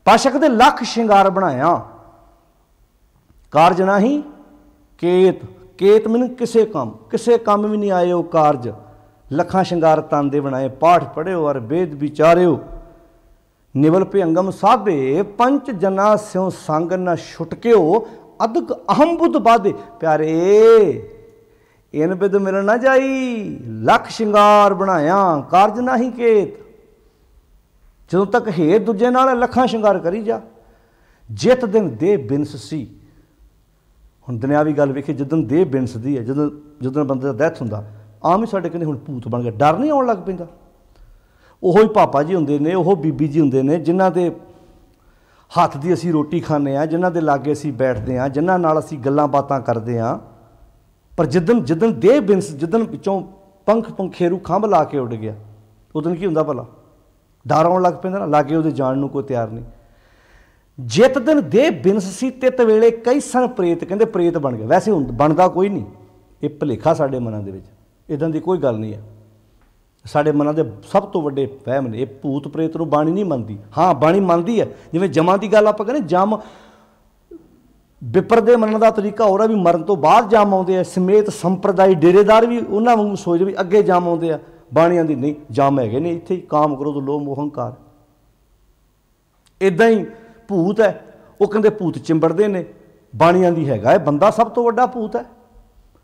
पाशक दे लख शिंगार बनाया, कारज नहीं केत, केत मैनूं किसे काम भी नहीं आए वो कारज। लखां शिंगार तन दे बनाए, पाठ पढ़िओ और वेद विचारिओ, निवल भयंगम साधे, पंच जना स्यों संग न छुटकिओ, अदक अहम बुद्ध बाधे। प्यारे इन बिद मिलन ना जाई, लख शिंगार बनाया कारज नहीं केत। ਜਦੋਂ तक हेर दूजे नाल लखां शिंगार करी जा, जित दिन देह बिनससी। हुण दुनियावी गल वेखी, जिदन देह बिनसदी है, जिदन बंदे दा डैथ हुंदा, आम ही साडे कहंदे हुण भूत बन गया, डर नहीं आउण लग पैंदा। ओहो ही पापा जी हुंदे ने, ओहो बीबी जी हुंदे ने, जिन्हां दे हत्थ दी असीं रोटी खाने आ, जिन्हां दे लागे असीं बैठदे आ, जिन्हां नाल असीं गल्लां बातां करदे आ। पर जिदन देह बिनस, जिदन विचों पंखेरू खंभ ला के उड़ गया, उदन की हुंदा भला? डर आउण लग पैंदा ना, लागे उहदे जाण नूं कोई तैयार नहीं। जित दिन देह बिनससी तित वेले कई सन प्रेत, कहंदे प्रेत बन गया। वैसे बनदा कोई नहीं, ये भुलेखा साडे मनां दे विच, इदां दी कोई गल नहीं है। साडे मनां दे सब तो वड्डे वहम ने, ये भूत प्रेत नूं बाणी नहीं मनदी। हाँ बाणी मनदी है, जिवें जमां दी गल आपां कहंदे जम विपर दे मनण दा तरीका होर है भी मरण तो बाद जम आउंदे आ, समेत संप्रदायी डेरेदार भी उन्हां वांगू सोचदे भी अगे जम आउंदे आ। बाणियां दी नहीं, जम हैगे ने इत्थे ही, काम करो तो लोभ मोह हंकार। इदां ही भूत है, वो कहंदे भूत चिंबड़दे ने, बाणियां दी हैगा है बंदा सब तो वड्डा भूत है।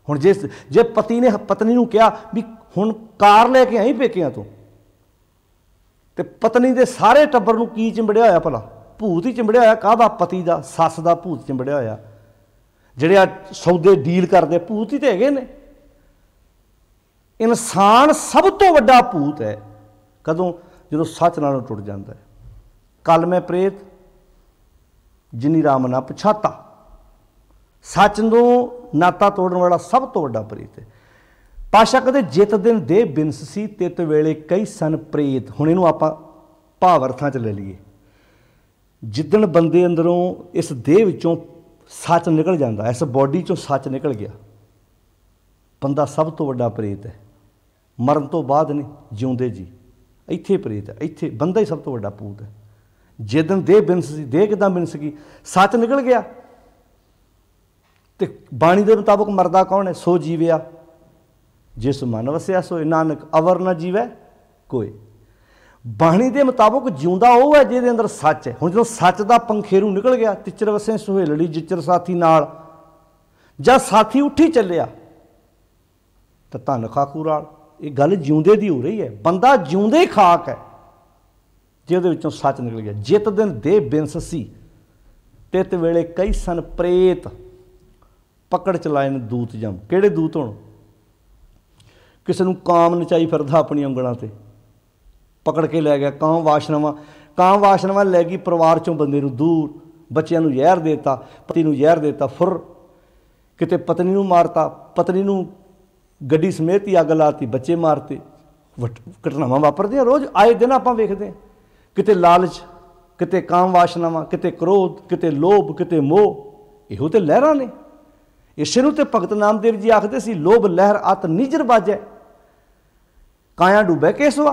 हुण जे पति ने पत्नी नूं कहा भी हुण कार लैके आई पेकियां तो, ते पत्नी दे सारे टब्बर नूं की चिंबड़िया होया भला? भूत ही चिंबड़िया होया। काहदा? पति दा, सस दा भूत चिंबड़िया होया। जिहड़े सौदे डील करदे भूत ही ते हैगे ने। इंसान सब तो वड्डा भूत है कदों? जदों सच नालों टुट जाता है। कल मैं प्रेत जिनी राम ना पछाता, सच नूं नाता तोड़न वाला सब तो वड्डा प्रेत है। पाशा कहते जित दिन देह बिनससी तित वेले कई सन प्रेत। हुण इहनूं आपां भाव अर्थां च ले लईए, जिदन बंदे अंदरों इस देह विचों सच निकल जाता, इस बॉडी चों सच निकल गया, बंदा सब तो वड्डा प्रेत है। मरण तो बाद नहीं, जिउंदे जी इत्थे प्रेत है, इत्थे बंदा ही सब तो वड्डा भूत है। जिस दिन देह बिनससी, देह किदां बिनस गई? सच निकल गया। तो बाणी के मुताबिक मरदा कौन है? सो जीविया जिस मन वसिया सोए, नानक अवर न जीवै कोई। बाणी के मुताबिक जिउंदा वो है जिहदे अंदर सच है। हुण जो सच का पंखेरू निकल गया, तिचर वसे सुहेलड़ी जिचर साथी नाल, जब साथी उठी चलिया तो धन खाकू राल। ये गल जिउंदे दी हो रही है, बंदा जिउंदे ही खाक है जिहदे विचों सच निकल गया। जित दिन देह बिनससी तित वेले कई सन प्रेत, पकड़ चलाए ने दूत जम। किहड़े दूत होण? किसी नूं काम नचाई फिरदा अपनी उंगलां ते, पकड़ के लै गया। काम वाशनावां लै गई परिवार चों बंदे नूं दूर, बच्चिआं नूं जहर देता, पति नूं जहर देता, फुर किते पत्नी नूं मारता, पत्नी नूं गड्डी समेत ही अग लाती, बच्चे मारते। घटनावां वापरदियां रोज़, आए दिन आपां वेखदे हां। किते लालच, किते काम वाशनावां, किते क्रोध, किते लोभ, किते मोह। इहो ते लहरां ने। इसे नूं ते भगत नामदेव जी आखदे सी, लोभ लहर अत निजर बाजै, काया डूबै केसवा।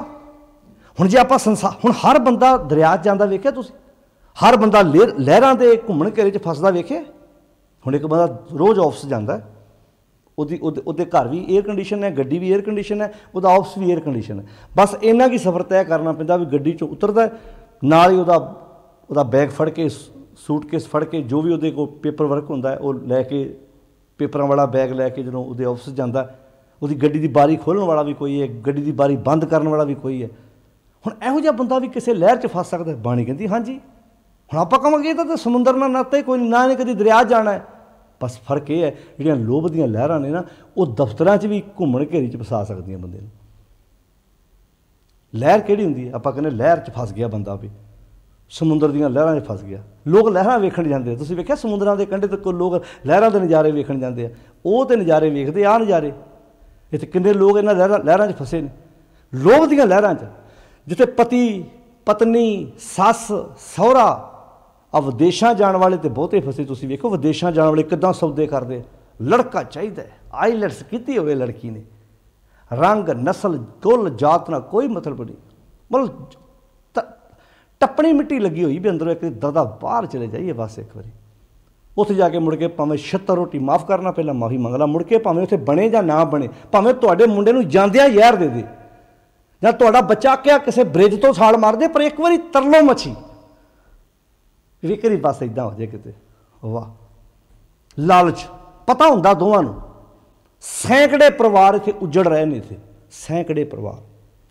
हुण जे आपां संसार, हुण हर बंदा दरिया जांदा वेखिआ तुसीं? हर बंदा लहरां दे घुम्मण घेरे च फसदा वेखिआ? हुण एक बंदा रोज़ ऑफिस जांदा, ਉਹਦੇ ਘਰ ਵੀ 에ਅਰ ਕੰਡੀਸ਼ਨ ਹੈ, ਗੱਡੀ ਵੀ 에ਅਰ ਕੰਡੀਸ਼ਨ ਹੈ, ਉਹਦਾ ਆਫਿਸ ਵੀ 에ਅਰ ਕੰਡੀਸ਼ਨ ਹੈ। ਬਸ ਇੰਨਾ ਕੀ ਸਫ਼ਰ ਤੈਅ ਕਰਨਾ ਪੈਂਦਾ ਵੀ ਗੱਡੀ 'ਚੋਂ ਉਤਰਦਾ, ਨਾਲ ਹੀ ਉਹਦਾ ਬੈਗ ਫੜ ਕੇ, ਸੂਟਕੇਸ ਫੜ ਕੇ, ਜੋ ਵੀ ਉਹਦੇ ਕੋਲ ਪੇਪਰ ਵਰਕ ਹੁੰਦਾ ਉਹ ਲੈ ਕੇ, ਪੇਪਰਾਂ ਵਾਲਾ ਬੈਗ ਲੈ ਕੇ ਜਦੋਂ ਉਹਦੇ ਆਫਿਸ ਜਾਂਦਾ, ਉਹਦੀ ਗੱਡੀ ਦੀ ਬਾਰੀ ਖੋਲ੍ਹਣ ਵਾਲਾ ਵੀ ਕੋਈ ਹੈ, ਗੱਡੀ ਦੀ ਬਾਰੀ ਬੰਦ ਕਰਨ ਵਾਲਾ ਵੀ ਕੋਈ ਹੈ। ਹੁਣ ਇਹੋ ਜਿਹਾ ਬੰਦਾ ਵੀ ਕਿਸੇ ਲਹਿਰ 'ਚ ਫਸ ਸਕਦਾ। ਬਾਣੀ ਕਹਿੰਦੀ ਹਾਂਜੀ। ਹੁਣ ਆਪਾਂ ਕਹਾਂਗੇ ਇਹ ਤਾਂ ਸਮੁੰਦਰ ਨਾਲ ਨਾਤਾ ਹੀ ਕੋਈ ਨਹੀਂ, ਨਾ ਇਹਨੇ ਕਦੀ ਦਰਿਆ ਜਾਣਾ ਹੈ। ਬਸ ਫਰਕ ਇਹ ਹੈ, ਜਿਹੜੀਆਂ ਲੋਭ ਦੀਆਂ ਲਹਿਰਾਂ ਨੇ ਨਾ, ਉਹ ਦਫ਼ਤਰਾਂ 'ਚ ਵੀ ਘੁੰਮਣ ਘੇਰੀ 'ਚ ਫਸਾ ਸਕਦੀਆਂ ਬੰਦੇ ਨੂੰ। ਲਹਿਰ ਕਿਹੜੀ ਹੁੰਦੀ ਹੈ? ਆਪਾਂ ਕਹਿੰਦੇ ਲਹਿਰ 'ਚ ਫਸ ਗਿਆ ਬੰਦਾ, ਵੀ ਸਮੁੰਦਰ ਦੀਆਂ ਲਹਿਰਾਂ 'ਚ ਫਸ ਗਿਆ। ਲੋਕ ਲਹਿਰਾਂ ਵੇਖਣ ਜਾਂਦੇ, ਤੁਸੀਂ ਵੇਖਿਆ ਸਮੁੰਦਰਾਂ ਦੇ ਕੰਢੇ 'ਤੇ ਕੋਈ ਲੋਕ ਲਹਿਰਾਂ ਦੇ ਨਜ਼ਾਰੇ ਵੇਖਣ ਜਾਂਦੇ ਆ। ਉਹ ਤਾਂ ਨਜ਼ਾਰੇ ਵੇਖਦੇ, ਆਹ ਨਜ਼ਾਰੇ ਇੱਥੇ ਕਿੰਨੇ ਲੋਕ ਇਹਨਾਂ ਲਹਿਰਾਂ 'ਚ ਫਸੇ ਨੇ, ਲੋਭ ਦੀਆਂ ਲਹਿਰਾਂ 'ਚ, ਜਿੱਥੇ ਪਤੀ ਪਤਨੀ ਸੱਸ ਸਹੁਰਾ, ਆ ਵਿਦੇਸ਼ਾਂ ਜਾਣ ਵਾਲੇ ਤੇ ਬਹੁਤੇ ਫਸੇ। ਤੁਸੀਂ ਵੇਖੋ ਵਿਦੇਸ਼ਾਂ ਜਾਣ ਵਾਲੇ ਕਿੱਦਾਂ ਸੌਦੇ ਕਰਦੇ। ਲੜਕਾ ਚਾਹੀਦਾ, ਆਈਲੈਟਸ ਕੀਤੀ ਹੋਵੇ ਲੜਕੀ ਨੇ, ਰੰਗ ਨਸਲ ਕੁੱਲ ਜਾਤ ਨਾਲ ਕੋਈ ਮਤਲਬ ਨਹੀਂ, ਮਤਲਬ ਟੱਪਣੀ ਮਿੱਟੀ ਲੱਗੀ ਹੋਈ ਵੀ ਅੰਦਰੋਂ ਇੱਕ ਦਰਦਾ ਬਾਹਰ ਚਲੇ ਜਾਈਏ ਬਸ ਇੱਕ ਵਾਰੀ। ਉੱਥੇ ਜਾ ਕੇ ਮੁੜ ਕੇ ਭਾਵੇਂ 76 ਰੋਟੀ ਮਾफ़ ਕਰਨਾ, ਪਹਿਲਾਂ ਮਾफ़ੀ ਮੰਗ ਲਾ, ਮੁੜ ਕੇ ਭਾਵੇਂ ਉੱਥੇ ਬਣੇ ਜਾਂ ਨਾ ਬਣੇ, ਭਾਵੇਂ ਤੁਹਾਡੇ ਮੁੰਡੇ ਨੂੰ ਜਾਂਦਿਆਂ ਜ਼ਹਿਰ ਦੇ ਦੇ, ਜਾਂ ਤੁਹਾਡਾ ਬੱਚਾ ਕਿਹਾ ਕਿਸੇ ਬ੍ਰਿਜ ਤੋਂ ਛਾਲ ਮਾਰ ਦੇ, ਪਰ ਇੱਕ ਵਾਰੀ ਤਰਲੋ ਮੱਛੀ ਵਿਕਰੀ ਬਸ ਇੱਦਾਂ ਹੋ ਜਾਏ ਕਿਤੇ। ਵਾਹ ਲਾਲਚ ਪਤਾ ਹੁੰਦਾ ਦੋਵਾਂ ਨੂੰ। ਸੈਂਕੜੇ ਪਰਿਵਾਰ ਇੱਥੇ ਉੱਜੜ ਰਹੇ ਨੇ, ਇੱਥੇ ਸੈਂਕੜੇ ਪਰਿਵਾਰ।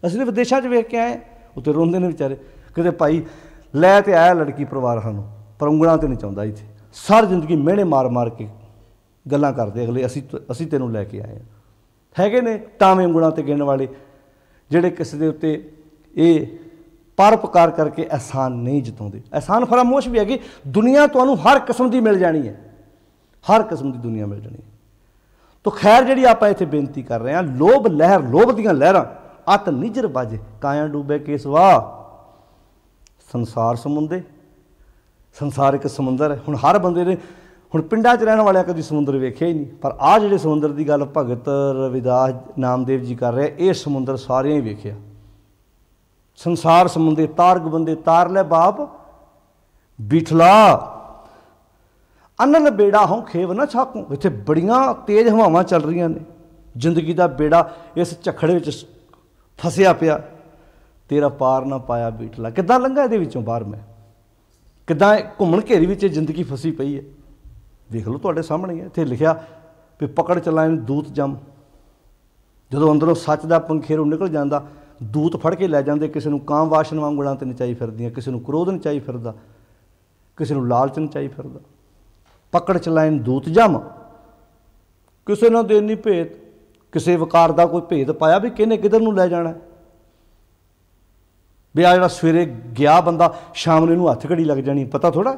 ਅਸੀਂ ਤਾਂ ਵਿਦੇਸ਼ਾਂ 'ਚ ਵੇਖ ਕੇ ਆਏ, ਉੱਥੇ ਰੋਂਦੇ ਨੇ ਵਿਚਾਰੇ, ਕਿਤੇ ਭਾਈ ਲੈ ਤੇ ਆਇਆ ਲੜਕੀ ਪਰਿਵਾਰ ਸਾਨੂੰ, ਪਰ ਉਂਗਲਾਂ 'ਤੇ ਨਹੀਂ ਚਾਹੁੰਦਾ। ਇੱਥੇ ਸਾਰੀ ਜ਼ਿੰਦਗੀ ਮਿਹਣੇ ਮਾਰ ਮਾਰ ਕੇ ਗੱਲਾਂ ਕਰਦੇ ਅਗਲੇ, ਅਸੀਂ ਤੈਨੂੰ ਲੈ ਕੇ ਆਏ ਹਾਂ। ਹੈਗੇ ਨੇ ਟਾਵੇਂ ਉਂਗਲਾਂ 'ਤੇ ਗਿਣਨ ਵਾਲੇ, ਜਿਹੜੇ ਕਿਸੇ ਦੇ ਉੱਤੇ ਇਹ ਪਰਉਪਕਾਰ ਕਰਕੇ ਅਹਿਸਾਨ ਨਹੀਂ ਜਤਾਉਂਦੇ। ਅਹਿਸਾਨ ਫਰਾਮੋਸ਼ ਵੀ ਹੈਗੀ। ਦੁਨੀਆ ਤੁਹਾਨੂੰ ਹਰ ਕਿਸਮ ਦੀ ਮਿਲ ਜਾਣੀ ਹੈ, ਹਰ ਕਿਸਮ ਦੀ ਦੁਨੀਆ ਮਿਲ ਜਾਣੀ ਹੈ। ਤੋ ਖੈਰ ਜਿਹੜੀ ਆਪਾਂ ਇੱਥੇ ਬੇਨਤੀ ਕਰ ਰਹੇ ਹਾਂ, ਲੋਭ ਲਹਿਰ, ਲੋਭ ਦੀਆਂ ਲਹਿਰਾਂ, ਅਤ ਨਿਜਰ ਬਾਜੇ ਕਾਇਆ ਡੂਬੇ ਕੇਸਵਾ। ਸੰਸਾਰ ਸਮੁੰਦੇ, ਸੰਸਾਰ ਇੱਕ ਸਮੁੰਦਰ ਹੈ। ਹੁਣ ਹਰ ਬੰਦੇ ਨੇ, ਹੁਣ ਪਿੰਡਾਂ 'ਚ ਰਹਿਣ ਵਾਲਿਆਂ ਕਦੀ ਸਮੁੰਦਰ ਵੇਖਿਆ ਹੀ ਨਹੀਂ, ਪਰ ਆਹ ਜਿਹੜੇ ਸਮੁੰਦਰ ਦੀ ਗੱਲ ਭਗਤ ਰਵਿਦਾਸ ਨਾਮਦੇਵ ਜੀ ਕਰ ਰਹੇ, ਇਹ ਸਮੁੰਦਰ ਸਾਰਿਆਂ ਹੀ ਵੇਖਿਆ। ਸੰਸਾਰ ਸਮੁੰਦੇ ਤਾਰਗ ਬੰਦੇ ਤਾਰ ਲੈ ਬਾਪ ਬਿਠਲਾ, ਅਨਲ ਬੇੜਾ ਹੋਂ ਖੇਵ ਨਾ ਛਾਕੂ। ਇੱਥੇ ਬੜੀਆਂ ਤੇਜ਼ ਹਵਾਵਾਂ ਚੱਲ ਰਹੀਆਂ ਨੇ, ਜ਼ਿੰਦਗੀ ਦਾ ਬੇੜਾ ਇਸ ਝੱਖੜ ਵਿੱਚ ਫਸਿਆ ਪਿਆ, ਤੇਰਾ ਪਾਰ ਨਾ ਪਾਇਆ ਬਿਠਲਾ। ਕਿੱਦਾਂ ਲੰਘਾ ਇਹਦੇ ਵਿੱਚੋਂ ਬਾਹਰ ਮੈਂ, ਕਿੱਦਾਂ ਘੁੰਮਣ ਘੇਰੀ ਵਿੱਚ ਜ਼ਿੰਦਗੀ ਫਸੀ ਪਈ ਹੈ। ਵੇਖ ਲਓ ਤੁਹਾਡੇ ਸਾਹਮਣੇ ਹੈ, ਇੱਥੇ ਲਿਖਿਆ ਵੀ ਪਕੜ ਚਲਾਏ ਦੂਤ ਜੰਮ। ਜਦੋਂ ਅੰਦਰੋਂ ਸੱਚ ਦਾ ਪੰਖੇਰੂ ਨਿਕਲ ਜਾਂਦਾ, ਦੂਤ ਫੜ ਕੇ ਲੈ ਜਾਂਦੇ। ਕਿਸੇ ਨੂੰ ਕਾਮ ਵਾਸ਼ਨ ਵਾਂਗ ਉਂਗਲਾਂ 'ਤੇ ਨਚਾਈ ਫਿਰਦੀਆਂ, ਕਿਸੇ ਨੂੰ ਕ੍ਰੋਧ ਨਚਾਈ ਫਿਰਦਾ, ਕਿਸੇ ਨੂੰ ਲਾਲਚ ਨਚਾਈ ਫਿਰਦਾ। ਪਕੜ ਚਲਾਏ ਦੂਤ ਜੰਮ, ਕਿਸੇ ਨਾਲ ਦੇਣ ਨਹੀਂ ਭੇਤ, ਕਿਸੇ ਵਕਾਰ ਦਾ ਕੋਈ ਭੇਦ ਪਾਇਆ ਵੀ ਕਿਹਨੇ ਕਿੱਧਰ ਨੂੰ ਲੈ ਜਾਣਾ। ਵੀ ਆ ਜਿਹੜਾ ਸਵੇਰੇ ਗਿਆ ਬੰਦਾ, ਸ਼ਾਮ ਨੂੰ ਇਹਨੂੰ ਹੱਥ ਘੜੀ ਲੱਗ ਜਾਣੀ, ਪਤਾ ਥੋੜ੍ਹਾ।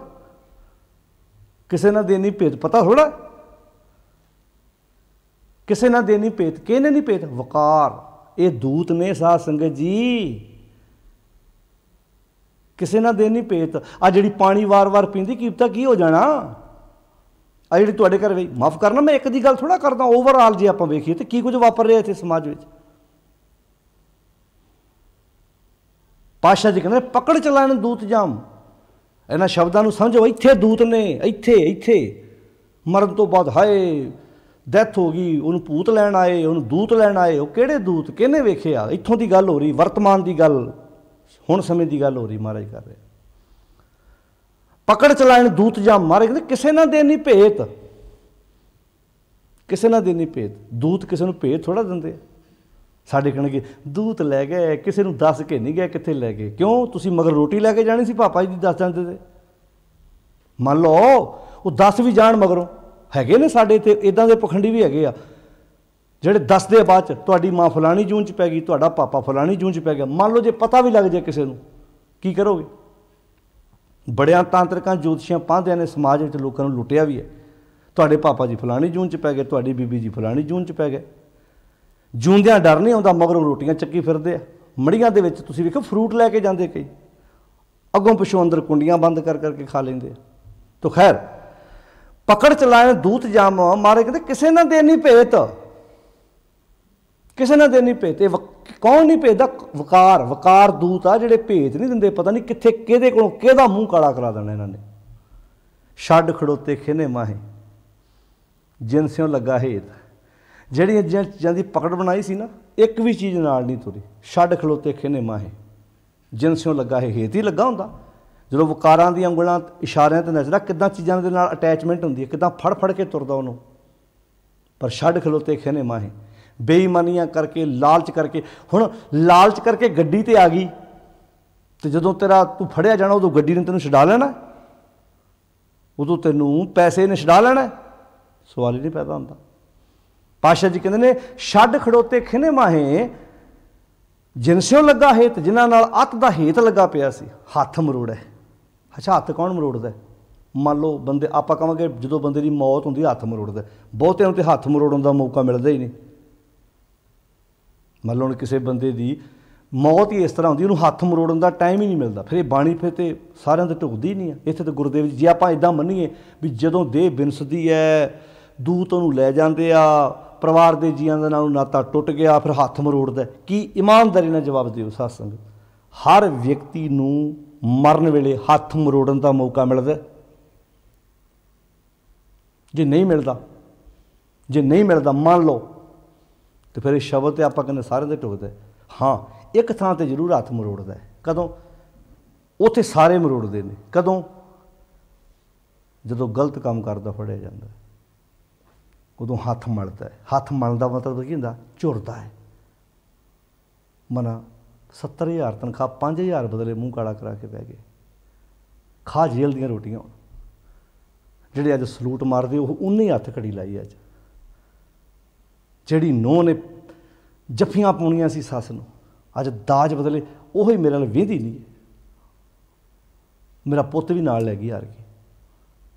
ਕਿਸੇ ਨਾਲ ਦੇਣੀ ਭੇਤ ਪਤਾ ਥੋੜ੍ਹਾ, ਕਿਸੇ ਨਾਲ ਦੇਣੀ ਭੇਤ, ਕਿਹਨੇ ਨਹੀਂ ਭੇਤ, ਵਕਾਰ। ਇਹ ਦੂਤ ਨੇ ਸਾਧ ਸੰਗਤ ਜੀ, ਕਿਸੇ ਨਾਲ ਦੇਣੀ ਭੇਤ। ਆ ਜਿਹੜੀ ਪਾਣੀ ਵਾਰ-ਵਾਰ ਪੀਂਦੀ, ਕੀ ਪਤਾ ਕੀ ਹੋ ਜਾਣਾ। ਆ ਜਿਹੜੀ ਤੁਹਾਡੇ ਘਰ ਵੀ, ਮਾਫ਼ ਕਰਨਾ ਮੈਂ ਇੱਕ ਦੀ ਗੱਲ ਥੋੜ੍ਹਾ ਕਰਦਾ, ਓਵਰਆਲ ਜੇ ਆਪਾਂ ਵੇਖੀਏ ਤਾਂ ਕੀ ਕੁਝ ਵਾਪਰ ਰਿਹਾ ਇੱਥੇ ਸਮਾਜ ਵਿੱਚ। ਪਾਤਸ਼ਾਹ ਜੀ ਕਹਿੰਦੇ ਪਕੜ ਚਲਾਣ ਦੂਤ ਜਾਮ। ਇਹਨਾਂ ਸ਼ਬਦਾਂ ਨੂੰ ਸਮਝੋ, ਇੱਥੇ ਦੂਤ ਨੇ, ਇੱਥੇ ਮਰਨ ਤੋਂ ਬਾਅਦ ਹਾਏ ਡੈਥ ਹੋ ਗਈ, ਉਹਨੂੰ ਭੂਤ ਲੈਣ ਆਏ, ਉਹਨੂੰ ਦੂਤ ਲੈਣ ਆਏ। ਉਹ ਕਿਹੜੇ ਦੂਤ, ਕਿਹਨੇ ਵੇਖਿਆ? ਇੱਥੋਂ ਦੀ ਗੱਲ ਹੋ ਰਹੀ, ਵਰਤਮਾਨ ਦੀ ਗੱਲ, ਹੁਣ ਸਮੇਂ ਦੀ ਗੱਲ ਹੋ ਰਹੀ, ਮਹਾਰਾਜ ਕਰ ਰਹੇ। ਪਕੜ ਚਲਾਣ ਦੂਤ ਜਾਮ। ਮਹਾਰਾਜ ਕਹਿੰਦੇ ਕਿਸੇ ਨਾ ਦੇਣੀ ਭੇਤ, ਕਿਸੇ ਨਾ ਦੇਣੀ ਭੇਤ। ਦੂਤ ਕਿਸੇ ਨੂੰ ਭੇਤ ਥੋੜ੍ਹਾ ਦਿੰਦੇ। ਸਾਡੇ ਕਹਿਣਗੇ ਦੂਤ ਲੈ ਗਏ, ਕਿਸੇ ਨੂੰ ਦੱਸ ਕੇ ਨਹੀਂ ਗਏ ਕਿੱਥੇ ਲੈ ਗਏ। ਕਿਉਂ? ਤੁਸੀਂ ਮਗਰ ਰੋਟੀ ਲੈ ਕੇ ਜਾਣੀ ਸੀ, ਪਾਪਾ ਜੀ ਦੀ ਦੱਸ ਜਾਂਦੇ ਤੇ। ਮੰਨ ਲਓ ਉਹ ਦੱਸ ਵੀ ਜਾਣ ਮਗਰੋਂ, ਹੈਗੇ ਨੇ ਸਾਡੇ ਇੱਥੇ ਇੱਦਾਂ ਦੇ ਪਖੰਡੀ ਵੀ ਹੈਗੇ ਆ, ਜਿਹੜੇ ਦੱਸਦੇ ਬਾਅਦ 'ਚ ਤੁਹਾਡੀ ਮਾਂ ਫਲਾਣੀ ਜੂਨ 'ਚ ਪੈ ਗਈ, ਤੁਹਾਡਾ ਪਾਪਾ ਫਲਾਣੀ ਜੂਨ 'ਚ ਪੈ ਗਿਆ। ਮੰਨ ਲਓ ਜੇ ਪਤਾ ਵੀ ਲੱਗ ਜਾਏ ਕਿਸੇ ਨੂੰ, ਕੀ ਕਰੋਗੇ? ਬੜਿਆਂ ਤਾਂਤਰਿਕਾਂ ਜੋਤਸ਼ੀਆਂ ਪਾਂਧਿਆਂ ਨੇ ਸਮਾਜ ਵਿੱਚ ਲੋਕਾਂ ਨੂੰ ਲੁੱਟਿਆ ਵੀ ਹੈ। ਤੁਹਾਡੇ ਪਾਪਾ ਜੀ ਫਲਾਣੀ ਜੂਨ 'ਚ ਪੈ ਗਏ, ਤੁਹਾਡੀ ਬੀਬੀ ਜੀ ਫਲਾਣੀ ਜੂਨ 'ਚ ਪੈ ਗਏ। ਜੂੰਦਿਆਂ ਡਰ ਨਹੀਂ ਆਉਂਦਾ, ਮਗਰੋਂ ਰੋਟੀਆਂ ਚੱਕੀ ਫਿਰਦੇ ਆ। ਮੜੀਆਂ ਦੇ ਵਿੱਚ ਤੁਸੀਂ ਵੇਖੋ ਫਰੂਟ ਲੈ ਕੇ ਜਾਂਦੇ, ਕਈ ਅੱਗੋਂ ਪਿੱਛੋਂ ਅੰਦਰ ਕੁੰਡੀਆਂ ਬੰਦ ਕਰ ਕਰਕੇ ਖਾ ਲੈਂਦੇ ਆ। ਤੋ ਖੈਰ ਪਕੜ ਚਲਾਏ ਦੂਤ ਜਾਮ। ਮਾਰੇ ਕਹਿੰਦੇ ਕਿਸੇ ਨਾ ਦੇਣੀ ਭੇਤ, ਕਿਸੇ ਨਾ ਦੇਣੀ ਭੇਤ। ਇਹ ਕੌਣ ਨਹੀਂ ਭੇਜਦਾ? ਵਕਾਰ। ਵਕਾਰ ਦੂਤ ਆ ਜਿਹੜੇ ਭੇਤ ਨਹੀਂ ਦਿੰਦੇ। ਪਤਾ ਨਹੀਂ ਕਿੱਥੇ ਕਿਹਦੇ ਕੋਲੋਂ ਕਿਹਦਾ ਮੂੰਹ ਕਾਲਾ ਕਰਾ ਦੇਣਾ ਇਹਨਾਂ ਨੇ। ਛੱਡ ਖੜੋਤੇ ਖੇਨੇ ਮਾਹੇ ਜਿਨ ਸਿਉ ਲੱਗਾ ਹੇਤ। ਜਿਹੜੀਆਂ ਚੀਜ਼ਾਂ ਦੀ ਪਕੜ ਬਣਾਈ ਸੀ ਨਾ, ਇੱਕ ਵੀ ਚੀਜ਼ ਨਾਲ ਨਹੀਂ ਤੁਰੀ। ਛੱਡ ਖਲੋਤੇ ਖੇਨੇ ਮਾਹੇ, ਜਿਨਸਿਓ ਲੱਗਾ ਹੈ ਹੇਤ ਹੀ ਲੱਗਾ ਹੁੰਦਾ। ਜਦੋਂ ਵਕਾਰਾਂ ਦੀਆਂ ਉਂਗਲਾਂ ਇਸ਼ਾਰਿਆਂ 'ਤੇ ਨੱਚਦਾ, ਕਿੱਦਾਂ ਚੀਜ਼ਾਂ ਦੇ ਨਾਲ ਅਟੈਚਮੈਂਟ ਹੁੰਦੀ ਹੈ, ਕਿੱਦਾਂ ਫੜ ਫੜ ਕੇ ਤੁਰਦਾ ਉਹਨੂੰ। ਪਰ ਛੱਡ ਖਲੋਤੇ ਖੇਨੇ ਮਾਹੇ, ਬੇਈਮਾਨੀਆਂ ਕਰਕੇ, ਲਾਲਚ ਕਰਕੇ। ਹੁਣ ਲਾਲਚ ਕਰਕੇ ਗੱਡੀ 'ਤੇ ਆ ਗਈ, ਅਤੇ ਜਦੋਂ ਤੂੰ ਫੜਿਆ ਜਾਣਾ, ਉਦੋਂ ਗੱਡੀ ਨੇ ਤੈਨੂੰ ਛਡਾ ਲੈਣਾ, ਉਦੋਂ ਤੈਨੂੰ ਪੈਸੇ ਨੇ ਛਡਾ ਲੈਣਾ, ਸਵਾਲ ਹੀ ਨਹੀਂ ਪੈਦਾ ਹੁੰਦਾ। ਪਾਤਸ਼ਾਹ ਜੀ ਕਹਿੰਦੇ ਨੇ, ਛੱਡ ਖੜੋਤੇ ਖਿਨੇ ਮਾਹੇ, ਜਿਨਸਿਓ ਲੱਗਾ ਹੇਤ, ਜਿਨ੍ਹਾਂ ਨਾਲ ਅੱਤ ਦਾ ਹੇਤ ਲੱਗਾ ਪਿਆ ਸੀ। ਹੱਥ ਮਰੋੜਾ। ਅੱਛਾ, ਹੱਥ ਕੌਣ ਮਰੋੜਦਾ? ਮੰਨ ਲਓ ਬੰਦੇ, ਆਪਾਂ ਕਹਾਂਗੇ ਜਦੋਂ ਬੰਦੇ ਦੀ ਮੌਤ ਹੁੰਦੀ ਹੱਥ ਮਰੋੜਦਾ। ਬਹੁਤਿਆਂ ਨੂੰ ਤਾਂ ਹੱਥ ਮਰੋੜਨ ਦਾ ਮੌਕਾ ਮਿਲਦਾ ਹੀ ਨਹੀਂ। ਮੰਨ ਲਓ ਹੁਣ ਕਿਸੇ ਬੰਦੇ ਦੀ ਮੌਤ ਹੀ ਇਸ ਤਰ੍ਹਾਂ ਹੁੰਦੀ, ਉਹਨੂੰ ਹੱਥ ਮਰੋੜਨ ਦਾ ਟਾਈਮ ਹੀ ਨਹੀਂ ਮਿਲਦਾ। ਫਿਰ ਇਹ ਬਾਣੀ ਫਿਰ ਤਾਂ ਸਾਰਿਆਂ ਦੇ ਢੁਕਦੀ ਨਹੀਂ ਆ। ਇੱਥੇ ਤਾਂ ਗੁਰਦੇਵ ਜੀ, ਜੇ ਆਪਾਂ ਇੱਦਾਂ ਮੰਨੀਏ ਵੀ ਜਦੋਂ ਦੇਹ ਬਿਨਸਦੀ ਹੈ, ਦੂਤ ਉਹਨੂੰ ਲੈ ਜਾਂਦੇ ਆ, ਪਰਿਵਾਰ ਦੇ ਜੀਆਂ ਦੇ ਨਾਲ ਨਾਤਾ ਟੁੱਟ ਗਿਆ, ਫਿਰ ਹੱਥ ਮਰੋੜਦਾ। ਕੀ ਇਮਾਨਦਾਰੀ ਨਾਲ ਜਵਾਬ ਦਿਓ ਸਾਧ ਸੰਗਤ, ਹਰ ਵਿਅਕਤੀ ਨੂੰ ਮਰਨ ਵੇਲੇ ਹੱਥ ਮਰੋੜਨ ਦਾ ਮੌਕਾ ਮਿਲਦਾ? ਜੇ ਨਹੀਂ ਮਿਲਦਾ ਮੰਨ ਲਓ, ਤੇ ਫਿਰ ਇਹ ਸ਼ਬਦ ਤੇ ਆਪਾਂ ਕਹਿੰਦੇ ਸਾਰਿਆਂ ਦੇ ਢੁਕਦਾ। ਹਾਂ, ਇੱਕ ਥਾਂ 'ਤੇ ਜ਼ਰੂਰ ਹੱਥ ਮਰੋੜਦਾ। ਕਦੋਂ? ਉੱਥੇ ਸਾਰੇ ਮਰੋੜਦੇ ਨੇ। ਕਦੋਂ? ਜਦੋਂ ਗਲਤ ਕੰਮ ਕਰਦਾ ਫੜਿਆ ਜਾਂਦਾ, ਉਦੋਂ ਹੱਥ ਮਲਦਾ ਹੈ। ਹੱਥ ਮਲਣ ਦਾ ਮਤਲਬ ਕੀ ਹੁੰਦਾ? ਝੁਰਦਾ ਹੈ। ਮਨਾ 70,000 ਤਨਖਾਹ, 5,000 ਬਦਲੇ ਮੂੰਹ ਕਾਲਾ ਕਰਾ ਕੇ ਬਹਿ ਗਏ। ਖਾ ਜੇਲ੍ਹ ਦੀਆਂ ਰੋਟੀਆਂ। ਜਿਹੜੇ ਅੱਜ ਸਲੂਟ ਮਾਰਦੇ, ਉਹ ਉਨੇ ਹੀ ਹੱਥ ਘੜੀ ਲਾਈ। ਅੱਜ ਜਿਹੜੀ ਨੂੰਹ ਨੇ ਜੱਫੀਆਂ ਪਾਉਣੀਆਂ ਸੀ ਸੱਸ ਨੂੰ, ਅੱਜ ਦਾਜ ਬਦਲੇ ਉਹ ਹੀ ਮੇਰੇ ਨਾਲ ਵਹਿੰਦੀ ਨਹੀਂ ਹੈ। ਮੇਰਾ ਪੁੱਤ ਵੀ ਨਾਲ ਲੈ ਗਈ ਹਾਰ ਕੇ।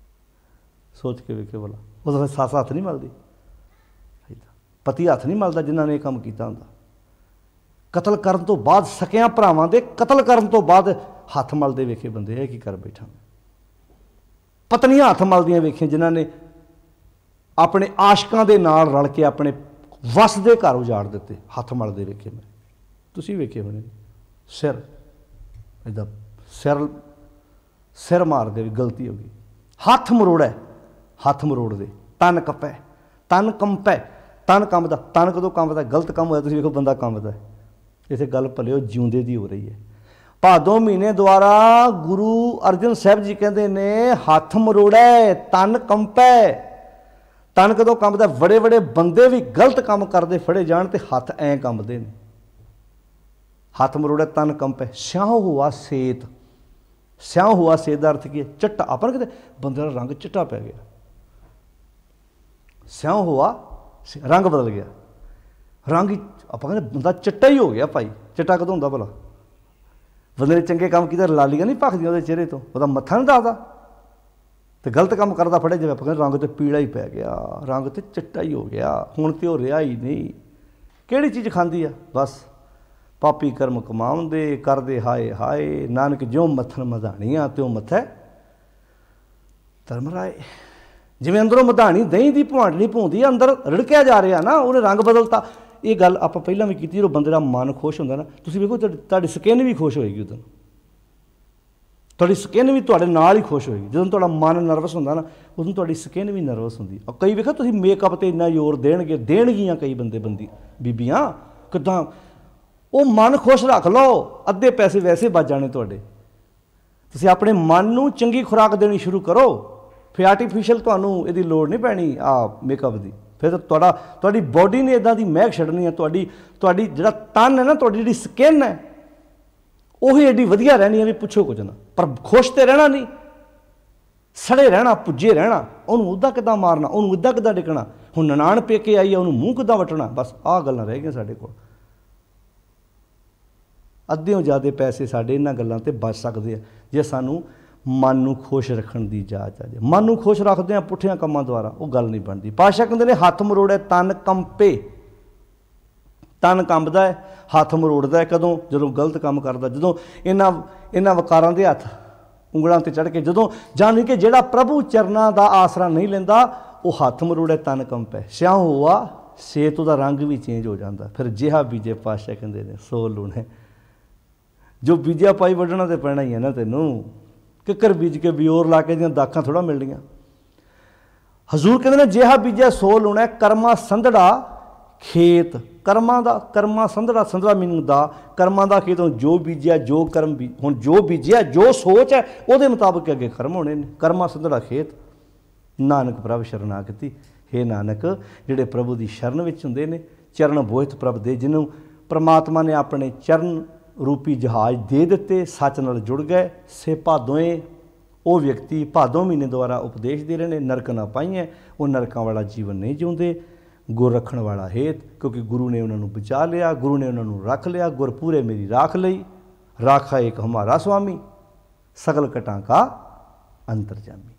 ਸੋਚ ਕੇ ਵੇਖੇ ਭਲਾ, ਉਦੋਂ ਸੱਸ ਹੱਥ ਨਹੀਂ ਮਲਦੀ, ਪਤੀ ਹੱਥ ਨਹੀਂ ਮਲਦਾ ਜਿਨ੍ਹਾਂ ਨੇ ਇਹ ਕੰਮ ਕੀਤਾ ਹੁੰਦਾ। ਕਤਲ ਕਰਨ ਤੋਂ ਬਾਅਦ, ਸਕਿਆਂ ਭਰਾਵਾਂ ਦੇ ਕਤਲ ਕਰਨ ਤੋਂ ਬਾਅਦ ਹੱਥ ਮਲਦੇ ਵੇਖੇ ਬੰਦੇ। ਇਹ ਕੀ ਕਰ ਬੈਠਾ? ਪਤਨੀਆਂ ਹੱਥ ਮਲਦੀਆਂ ਵੇਖੀਆਂ ਜਿਨ੍ਹਾਂ ਨੇ ਆਪਣੇ ਆਸ਼ਕਾਂ ਦੇ ਨਾਲ ਰਲ ਕੇ ਆਪਣੇ ਵਸ ਦੇ ਘਰ ਉਜਾੜ ਦਿੱਤੇ। ਹੱਥ ਮਲਦੇ ਵੇਖੇ ਮੈਂ, ਤੁਸੀਂ ਵੇਖੇ ਹੋਣੇ। ਸਿਰ ਇੱਦਾਂ ਸਿਰ ਮਾਰਦੇ ਵੀ ਗਲਤੀ ਹੋ ਗਈ। ਹੱਥ ਮਰੋੜਾ, ਹੱਥ ਮਰੋੜਦੇ। ਤਨ ਕੱਪੈ, ਤਨ ਕੰਪੈ, ਤਨ ਕੰਬਦਾ। ਤਨ ਕਦੋਂ ਕੰਬਦਾ? ਗਲਤ ਕੰਮ ਹੋਇਆ। ਤੁਸੀਂ ਵੇਖੋ ਬੰਦਾ ਕੰਬਦਾ। ਇੱਥੇ ਗੱਲ ਭਲਿਓ ਜਿਉਂਦੇ ਦੀ ਹੋ ਰਹੀ ਹੈ। ਭਾਦੋਂ ਮਹੀਨੇ ਦੁਆਰਾ ਗੁਰੂ ਅਰਜਨ ਸਾਹਿਬ ਜੀ ਕਹਿੰਦੇ ਨੇ, ਹੱਥ ਮਰੋੜਾ, ਤਨ ਕੰਪੈ। ਤਨ ਕਦੋਂ ਕੰਬਦਾ? ਬੜੇ ਬੜੇ ਬੰਦੇ ਵੀ ਗਲਤ ਕੰਮ ਕਰਦੇ ਫੜੇ ਜਾਣ ਤੇ ਹੱਥ ਐਂ ਕੰਬਦੇ ਨੇ। ਹੱਥ ਮਰੋੜਾ, ਤਨ ਕੰਪੈ। ਸਿਆਹ ਹੋਆ ਸੇਤ। ਸਿਆਹ ਹੋਆ ਸੇਤ ਦਾ ਅਰਥ ਕੀ ਹੈ? ਚਿੱਟਾ। ਆਪਾਂ ਨੂੰ ਕਹਿੰਦੇ ਬੰਦੇ ਦਾ ਰੰਗ ਚਿੱਟਾ ਪੈ ਗਿਆ। ਸਿਆਹ ਹੋਆ, ਰੰਗ ਬਦਲ ਗਿਆ। ਰੰਗ ਹੀ ਆਪਾਂ ਕਹਿੰਦੇ ਬੰਦਾ ਚਿੱਟਾ ਹੀ ਹੋ ਗਿਆ ਭਾਈ। ਚਿੱਟਾ ਕਦੋਂ ਹੁੰਦਾ ਭਲਾ? ਬੰਦੇ ਨੇ ਚੰਗੇ ਕੰਮ ਕੀਤੇ, ਲਾਲੀਆਂ ਨਹੀਂ ਭਖਦੀਆਂ ਉਹਦੇ ਚਿਹਰੇ ਤੋਂ, ਉਹਦਾ ਮੱਥਾ ਨਹੀਂ ਦੱਸਦਾ। ਅਤੇ ਗਲਤ ਕੰਮ ਕਰਦਾ ਫੜਿਆ ਜਾਵੇ, ਆਪਾਂ ਕਹਿੰਦੇ ਰੰਗ 'ਤੇ ਪੀਲਾ ਹੀ ਪੈ ਗਿਆ, ਰੰਗ 'ਤੇ ਚਿੱਟਾ ਹੀ ਹੋ ਗਿਆ, ਹੁਣ ਤਾਂ ਉਹ ਰਿਹਾ ਹੀ ਨਹੀਂ। ਕਿਹੜੀ ਚੀਜ਼ ਖਾਂਦੀ ਆ? ਬਸ ਪਾਪੀ ਕਰਮ ਕਮਾਉਂਦੇ ਕਰਦੇ ਹਾਏ ਹਾਏ, ਨਾਨਕ ਜਿਉਂ ਮੱਥਣ ਮਧਾਣੀਆਂ ਤਿਉਂ ਮੱਥੈ ਧਰਮ ਰਾਏ। ਜਿਵੇਂ ਅੰਦਰੋਂ ਮਧਾਣੀ ਦਹੀਂ ਦੀ ਭਵਾਂਡਣੀ ਭੌਂਦੀ, ਅੰਦਰ ਰਿੜਕਿਆ ਜਾ ਰਿਹਾ ਨਾ, ਉਹਨੇ ਰੰਗ ਬਦਲਤਾ। ਇਹ ਗੱਲ ਆਪਾਂ ਪਹਿਲਾਂ ਵੀ ਕੀਤੀ। ਜਦੋਂ ਬੰਦੇ ਦਾ ਮਨ ਖੁਸ਼ ਹੁੰਦਾ ਨਾ, ਤੁਸੀਂ ਵੇਖੋ ਤੁਹਾਡੀ ਸਕਿਨ ਵੀ ਖੁਸ਼ ਹੋਏਗੀ। ਉਦੋਂ ਤੁਹਾਡੀ ਸਕਿਨ ਵੀ ਤੁਹਾਡੇ ਨਾਲ ਹੀ ਖੁਸ਼ ਹੋਏਗੀ। ਜਦੋਂ ਤੁਹਾਡਾ ਮਨ ਨਰਵਸ ਹੁੰਦਾ ਨਾ, ਉਦੋਂ ਤੁਹਾਡੀ ਸਕਿਨ ਵੀ ਨਰਵਸ ਹੁੰਦੀ। ਕਈ ਵੇਖੋ ਤੁਸੀਂ ਮੇਕਅਪ 'ਤੇ ਇੰਨਾ ਜ਼ੋਰ ਦੇਣਗੀਆਂ ਕਈ ਬੰਦੇ ਬੀਬੀਆਂ, ਕਿੱਦਾਂ ਉਹ ਮਨ ਖੁਸ਼ ਰੱਖ ਲਓ, ਅੱਧੇ ਪੈਸੇ ਵੈਸੇ ਬਚ ਜਾਣੇ ਤੁਹਾਡੇ। ਤੁਸੀਂ ਆਪਣੇ ਮਨ ਨੂੰ ਚੰਗੀ ਖੁਰਾਕ ਦੇਣੀ ਸ਼ੁਰੂ ਕਰੋ, ਫਿਰ ਆਰਟੀਫਿਸ਼ੀਅਲ ਤੁਹਾਨੂੰ ਇਹਦੀ ਲੋੜ ਨਹੀਂ ਪੈਣੀ ਮੇਕਅਪ ਦੀ। ਫਿਰ ਤੁਹਾਡੀ ਬੋਡੀ ਨੇ ਇੱਦਾਂ ਦੀ ਮਹਿਕ ਛੱਡਣੀ ਹੈ। ਤੁਹਾਡੀ ਜਿਹੜਾ ਤਨ ਹੈ ਨਾ, ਤੁਹਾਡੀ ਜਿਹੜੀ ਸਕਿਨ ਹੈ, ਉਹੀ ਐਡੀ ਵਧੀਆ ਰਹਿਣੀ ਹੈ ਵੀ ਪੁੱਛੋ ਕੁਝ ਨਾ। ਪਰ ਖੁਸ਼ ਤੇ ਰਹਿਣਾ ਨਹੀਂ, ਸੜੇ ਰਹਿਣਾ, ਪੁੱਜੇ ਰਹਿਣਾ। ਉਹਨੂੰ ਉੱਦਾਂ ਕਿੱਦਾਂ ਮਾਰਨਾ, ਉਹਨੂੰ ਇੱਦਾਂ ਕਿੱਦਾਂ ਡਿੱਕਣਾ। ਹੁਣ ਨਨਾਣ ਪੇਕੇ ਆਈ ਆ, ਉਹਨੂੰ ਮੂੰਹ ਕਿੱਦਾਂ ਵੱਟਣਾ। ਬਸ ਆਹ ਗੱਲਾਂ ਰਹਿ ਗਈਆਂ ਸਾਡੇ ਕੋਲ। ਅੱਧਿਓਂ ਜ਼ਿਆਦਾ ਪੈਸੇ ਸਾਡੇ ਇਹਨਾਂ ਗੱਲਾਂ 'ਤੇ ਬਚ ਸਕਦੇ ਆ ਜੇ ਸਾਨੂੰ ਮਨ ਨੂੰ ਖੁਸ਼ ਰੱਖਣ ਦੀ ਜਾਚ ਆ ਜਾਏ। ਮਨ ਨੂੰ ਖੁਸ਼ ਰੱਖਦੇ ਹਾਂ ਪੁੱਠਿਆਂ ਕੰਮਾਂ ਦੁਆਰਾ, ਉਹ ਗੱਲ ਨਹੀਂ ਬਣਦੀ। ਪਾਤਸ਼ਾਹ ਕਹਿੰਦੇ ਨੇ, ਹੱਥ ਮਰੋੜੇ ਤਨ ਕੰਪੇ। ਤਨ ਕੰਬਦਾ ਹੈ, ਹੱਥ ਮਰੋੜਦਾ ਹੈ। ਕਦੋਂ? ਜਦੋਂ ਗਲਤ ਕੰਮ ਕਰਦਾ। ਜਦੋਂ ਇਹਨਾਂ ਵਕਾਰਾਂ ਦੇ ਹੱਥ ਉਂਗਲਾਂ 'ਤੇ ਚੜ੍ਹ ਕੇ, ਜਦੋਂ ਜਾਣੀ ਕਿ ਜਿਹੜਾ ਪ੍ਰਭੂ ਚਰਨਾਂ ਦਾ ਆਸਰਾ ਨਹੀਂ ਲੈਂਦਾ, ਉਹ ਹੱਥ ਮਰੋੜੇ ਤਨ ਕੰਪੈ। ਸਿਆਹ ਹੋਆ ਸੇਤ, ਉਹਦਾ ਰੰਗ ਵੀ ਚੇਂਜ ਹੋ ਜਾਂਦਾ। ਫਿਰ ਜਿਹਾ ਬੀਜੇ, ਪਾਤਸ਼ਾਹ ਕਹਿੰਦੇ ਨੇ, ਸੋ ਲੂਣੇ। ਜੋ ਬੀਜਿਆ ਪਾਈ ਵੱਢਣਾ ਤਾਂ ਪੈਣਾ ਹੀ ਹੈ ਨਾ ਤੈਨੂੰ। ਕਿੱਕਰ ਬੀਜ ਕੇ ਬਿਓਰ ਲਾ ਕੇ ਦੀਆਂ ਦਾਖਾਂ ਥੋੜ੍ਹਾ ਮਿਲਣੀਆਂ। ਹਜ਼ੂਰ ਕਹਿੰਦੇ ਨੇ, ਜਿਹਾ ਬੀਜਿਆ ਸੋ ਲੂਣਾ। ਕਰਮਾ ਸੰਧੜਾ खेत कर्मां दा, कर्मां संधड़ा, संधड़ा मीनिंग दा, कर्मां दा खेत जो बीजिया जो कर्म भी हुण जो बीजिया जो सोच है उहदे मुताबिक अगे कर्म होने ने। कर्मां संधड़ा खेत। नानक प्रभ शरणागति। हे नानक जिहड़े प्रभु की शरण विच हुंदे ने, चरण बोहित प्रभ दे, जिन्हों परमात्मा ने अपने चरण रूपी जहाज दे दिते, सच नाल जुड़ गए, से भादों वो व्यक्ति भादों महीने द्वारा उपदेश दे रहे हैं, नरक ना पाइए, वो नरकों वाला जीवन नहीं जिउंदे। गुर रखण वाला हेत, क्योंकि गुरु ने उन्होंने बचा लिया, गुरु ने उन्होंने रख लिया। गुर पूरे मेरी राख लई, राखा एक हमारा स्वामी, सगल कटां का अंतरजामी।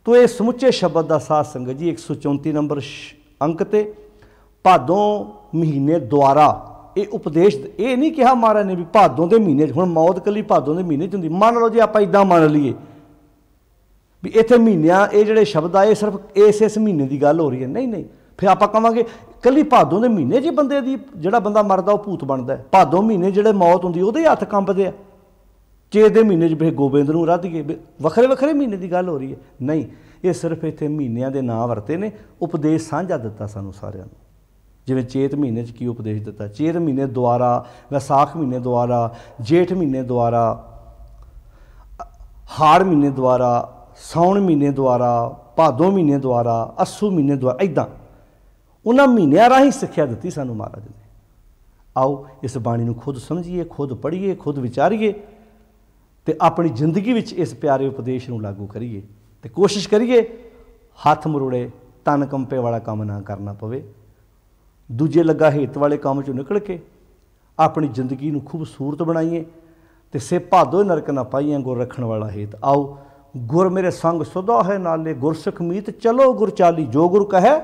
तो ये समुचे शब्द का साथ संगत जी 134 नंबर अंक ते भादों महीने द्वारा ये उपदेश, ये नहीं कहा महाराज ने भी भादों के महीने हुण मौत कली भादों के महीने च हुंदी। मान लो जी आप इदां मान लीए भी इत्थे महीनियां ये जिहड़े शब्द आए सिर्फ इस महीने की गल हो रही है, नहीं नहीं, फिर आप कहांगे कली भादों के महीने च बंदे दी जिहड़ा बंदा मरदा वो भूत बनदा है। भादों महीने जिहड़े मौत हुंदी उहदे हत्थ कंबदे आ। चेत के महीने च फिर गोबिंद नूं रद्दिए, वखरे वखरे महीने की गल हो रही है, नहीं, ये सिर्फ इत्थे महीनिਆਂ ਦੇ ਨਾਂ वरते ने। उपदेश साझा दिता सानूं सारिਆਂ ਨੂੰ। जिवें चेत महीने च की उपदेश दिता, चेत महीने द्वारा, वैसाख महीने द्वारा, जेठ महीने द्वारा, हाड़ महीने द्वारा, साउण महीने द्वारा, भादों महीने द्वारा, अस्सू महीने द्वारा, इदां उन्हां महीनिਆਂ राहीं सिੱਖਿਆ ਦਿੱਤੀ सानूं महाराज ने। आओ इस बाणी नूं खुद समझिए, खुद पढ़िए, खुद विचारिए ते अपनी जिंदगी विच इस प्यारे उपदेश नूं लागू करिए ते कोशिश करिए हथ मरोड़े तन कंपे वाला काम ना करना पवे। दूजे लगा हेत वाले काम चों निकल के अपनी जिंदगी नूं खूबसूरत बनाइए ते से भादो नरक ना पाइए, गुर रखण वाला हेत। आओ गुर मेरे संग सुधा है नाले, गुरसिख मीत चलो गुर चाली, जो गुर कहे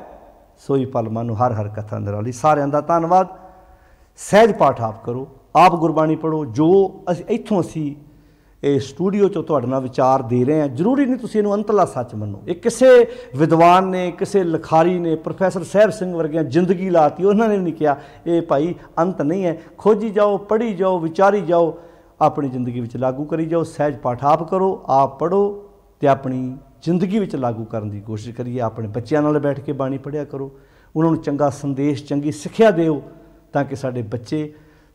सोई पल मानो, हर हर कथा निराली। सारिਆਂ ਦਾ ਧੰਨਵਾਦ। सहज पाठ आप करो, आप गुरबाणी पढ़ो। जो इत्थों असी स्टूडियो चो तुहाडे नाल विचार दे रहे हैं, जरूरी नहीं तुसीं इहनूं अंतला सच मनो। ये किसी विद्वान ने, किसी लिखारी ने, प्रोफैसर साहब सिंह वर्गियां जिंदगी लाती, उन्होंने नहीं कहा ये भाई अंत नहीं है। खोजी जाओ, पढ़ी जाओ, विचारी जाओ, अपनी जिंदगी विच लागू करी जाओ। सहज पाठ आप करो, आप पढ़ो तो अपनी जिंदगी विच लागू करने की कोशिश करिए। अपने बच्चों नाल बैठ के बाणी पढ़िया करो, उन्होंने चंगा संदेश, चंगी सिक्ख्या दिओ, ताकि साडे बच्चे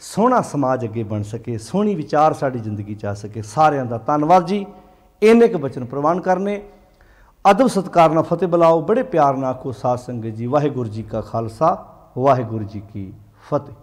सोहना समाज अगे बन सके, सोहनी विचार साडी जिंदगी च आ सके। सारिਆਂ ਦਾ ਧੰਨਵਾਦ जी। इन्ने क बचन प्रवान करने, अदब सत्कार नाल फतेह बुलाओ, बड़े प्यार नाल आखो साध संगत जी। वाहिगुरू जी का खालसा, वाहिगुरू जी की फतेह।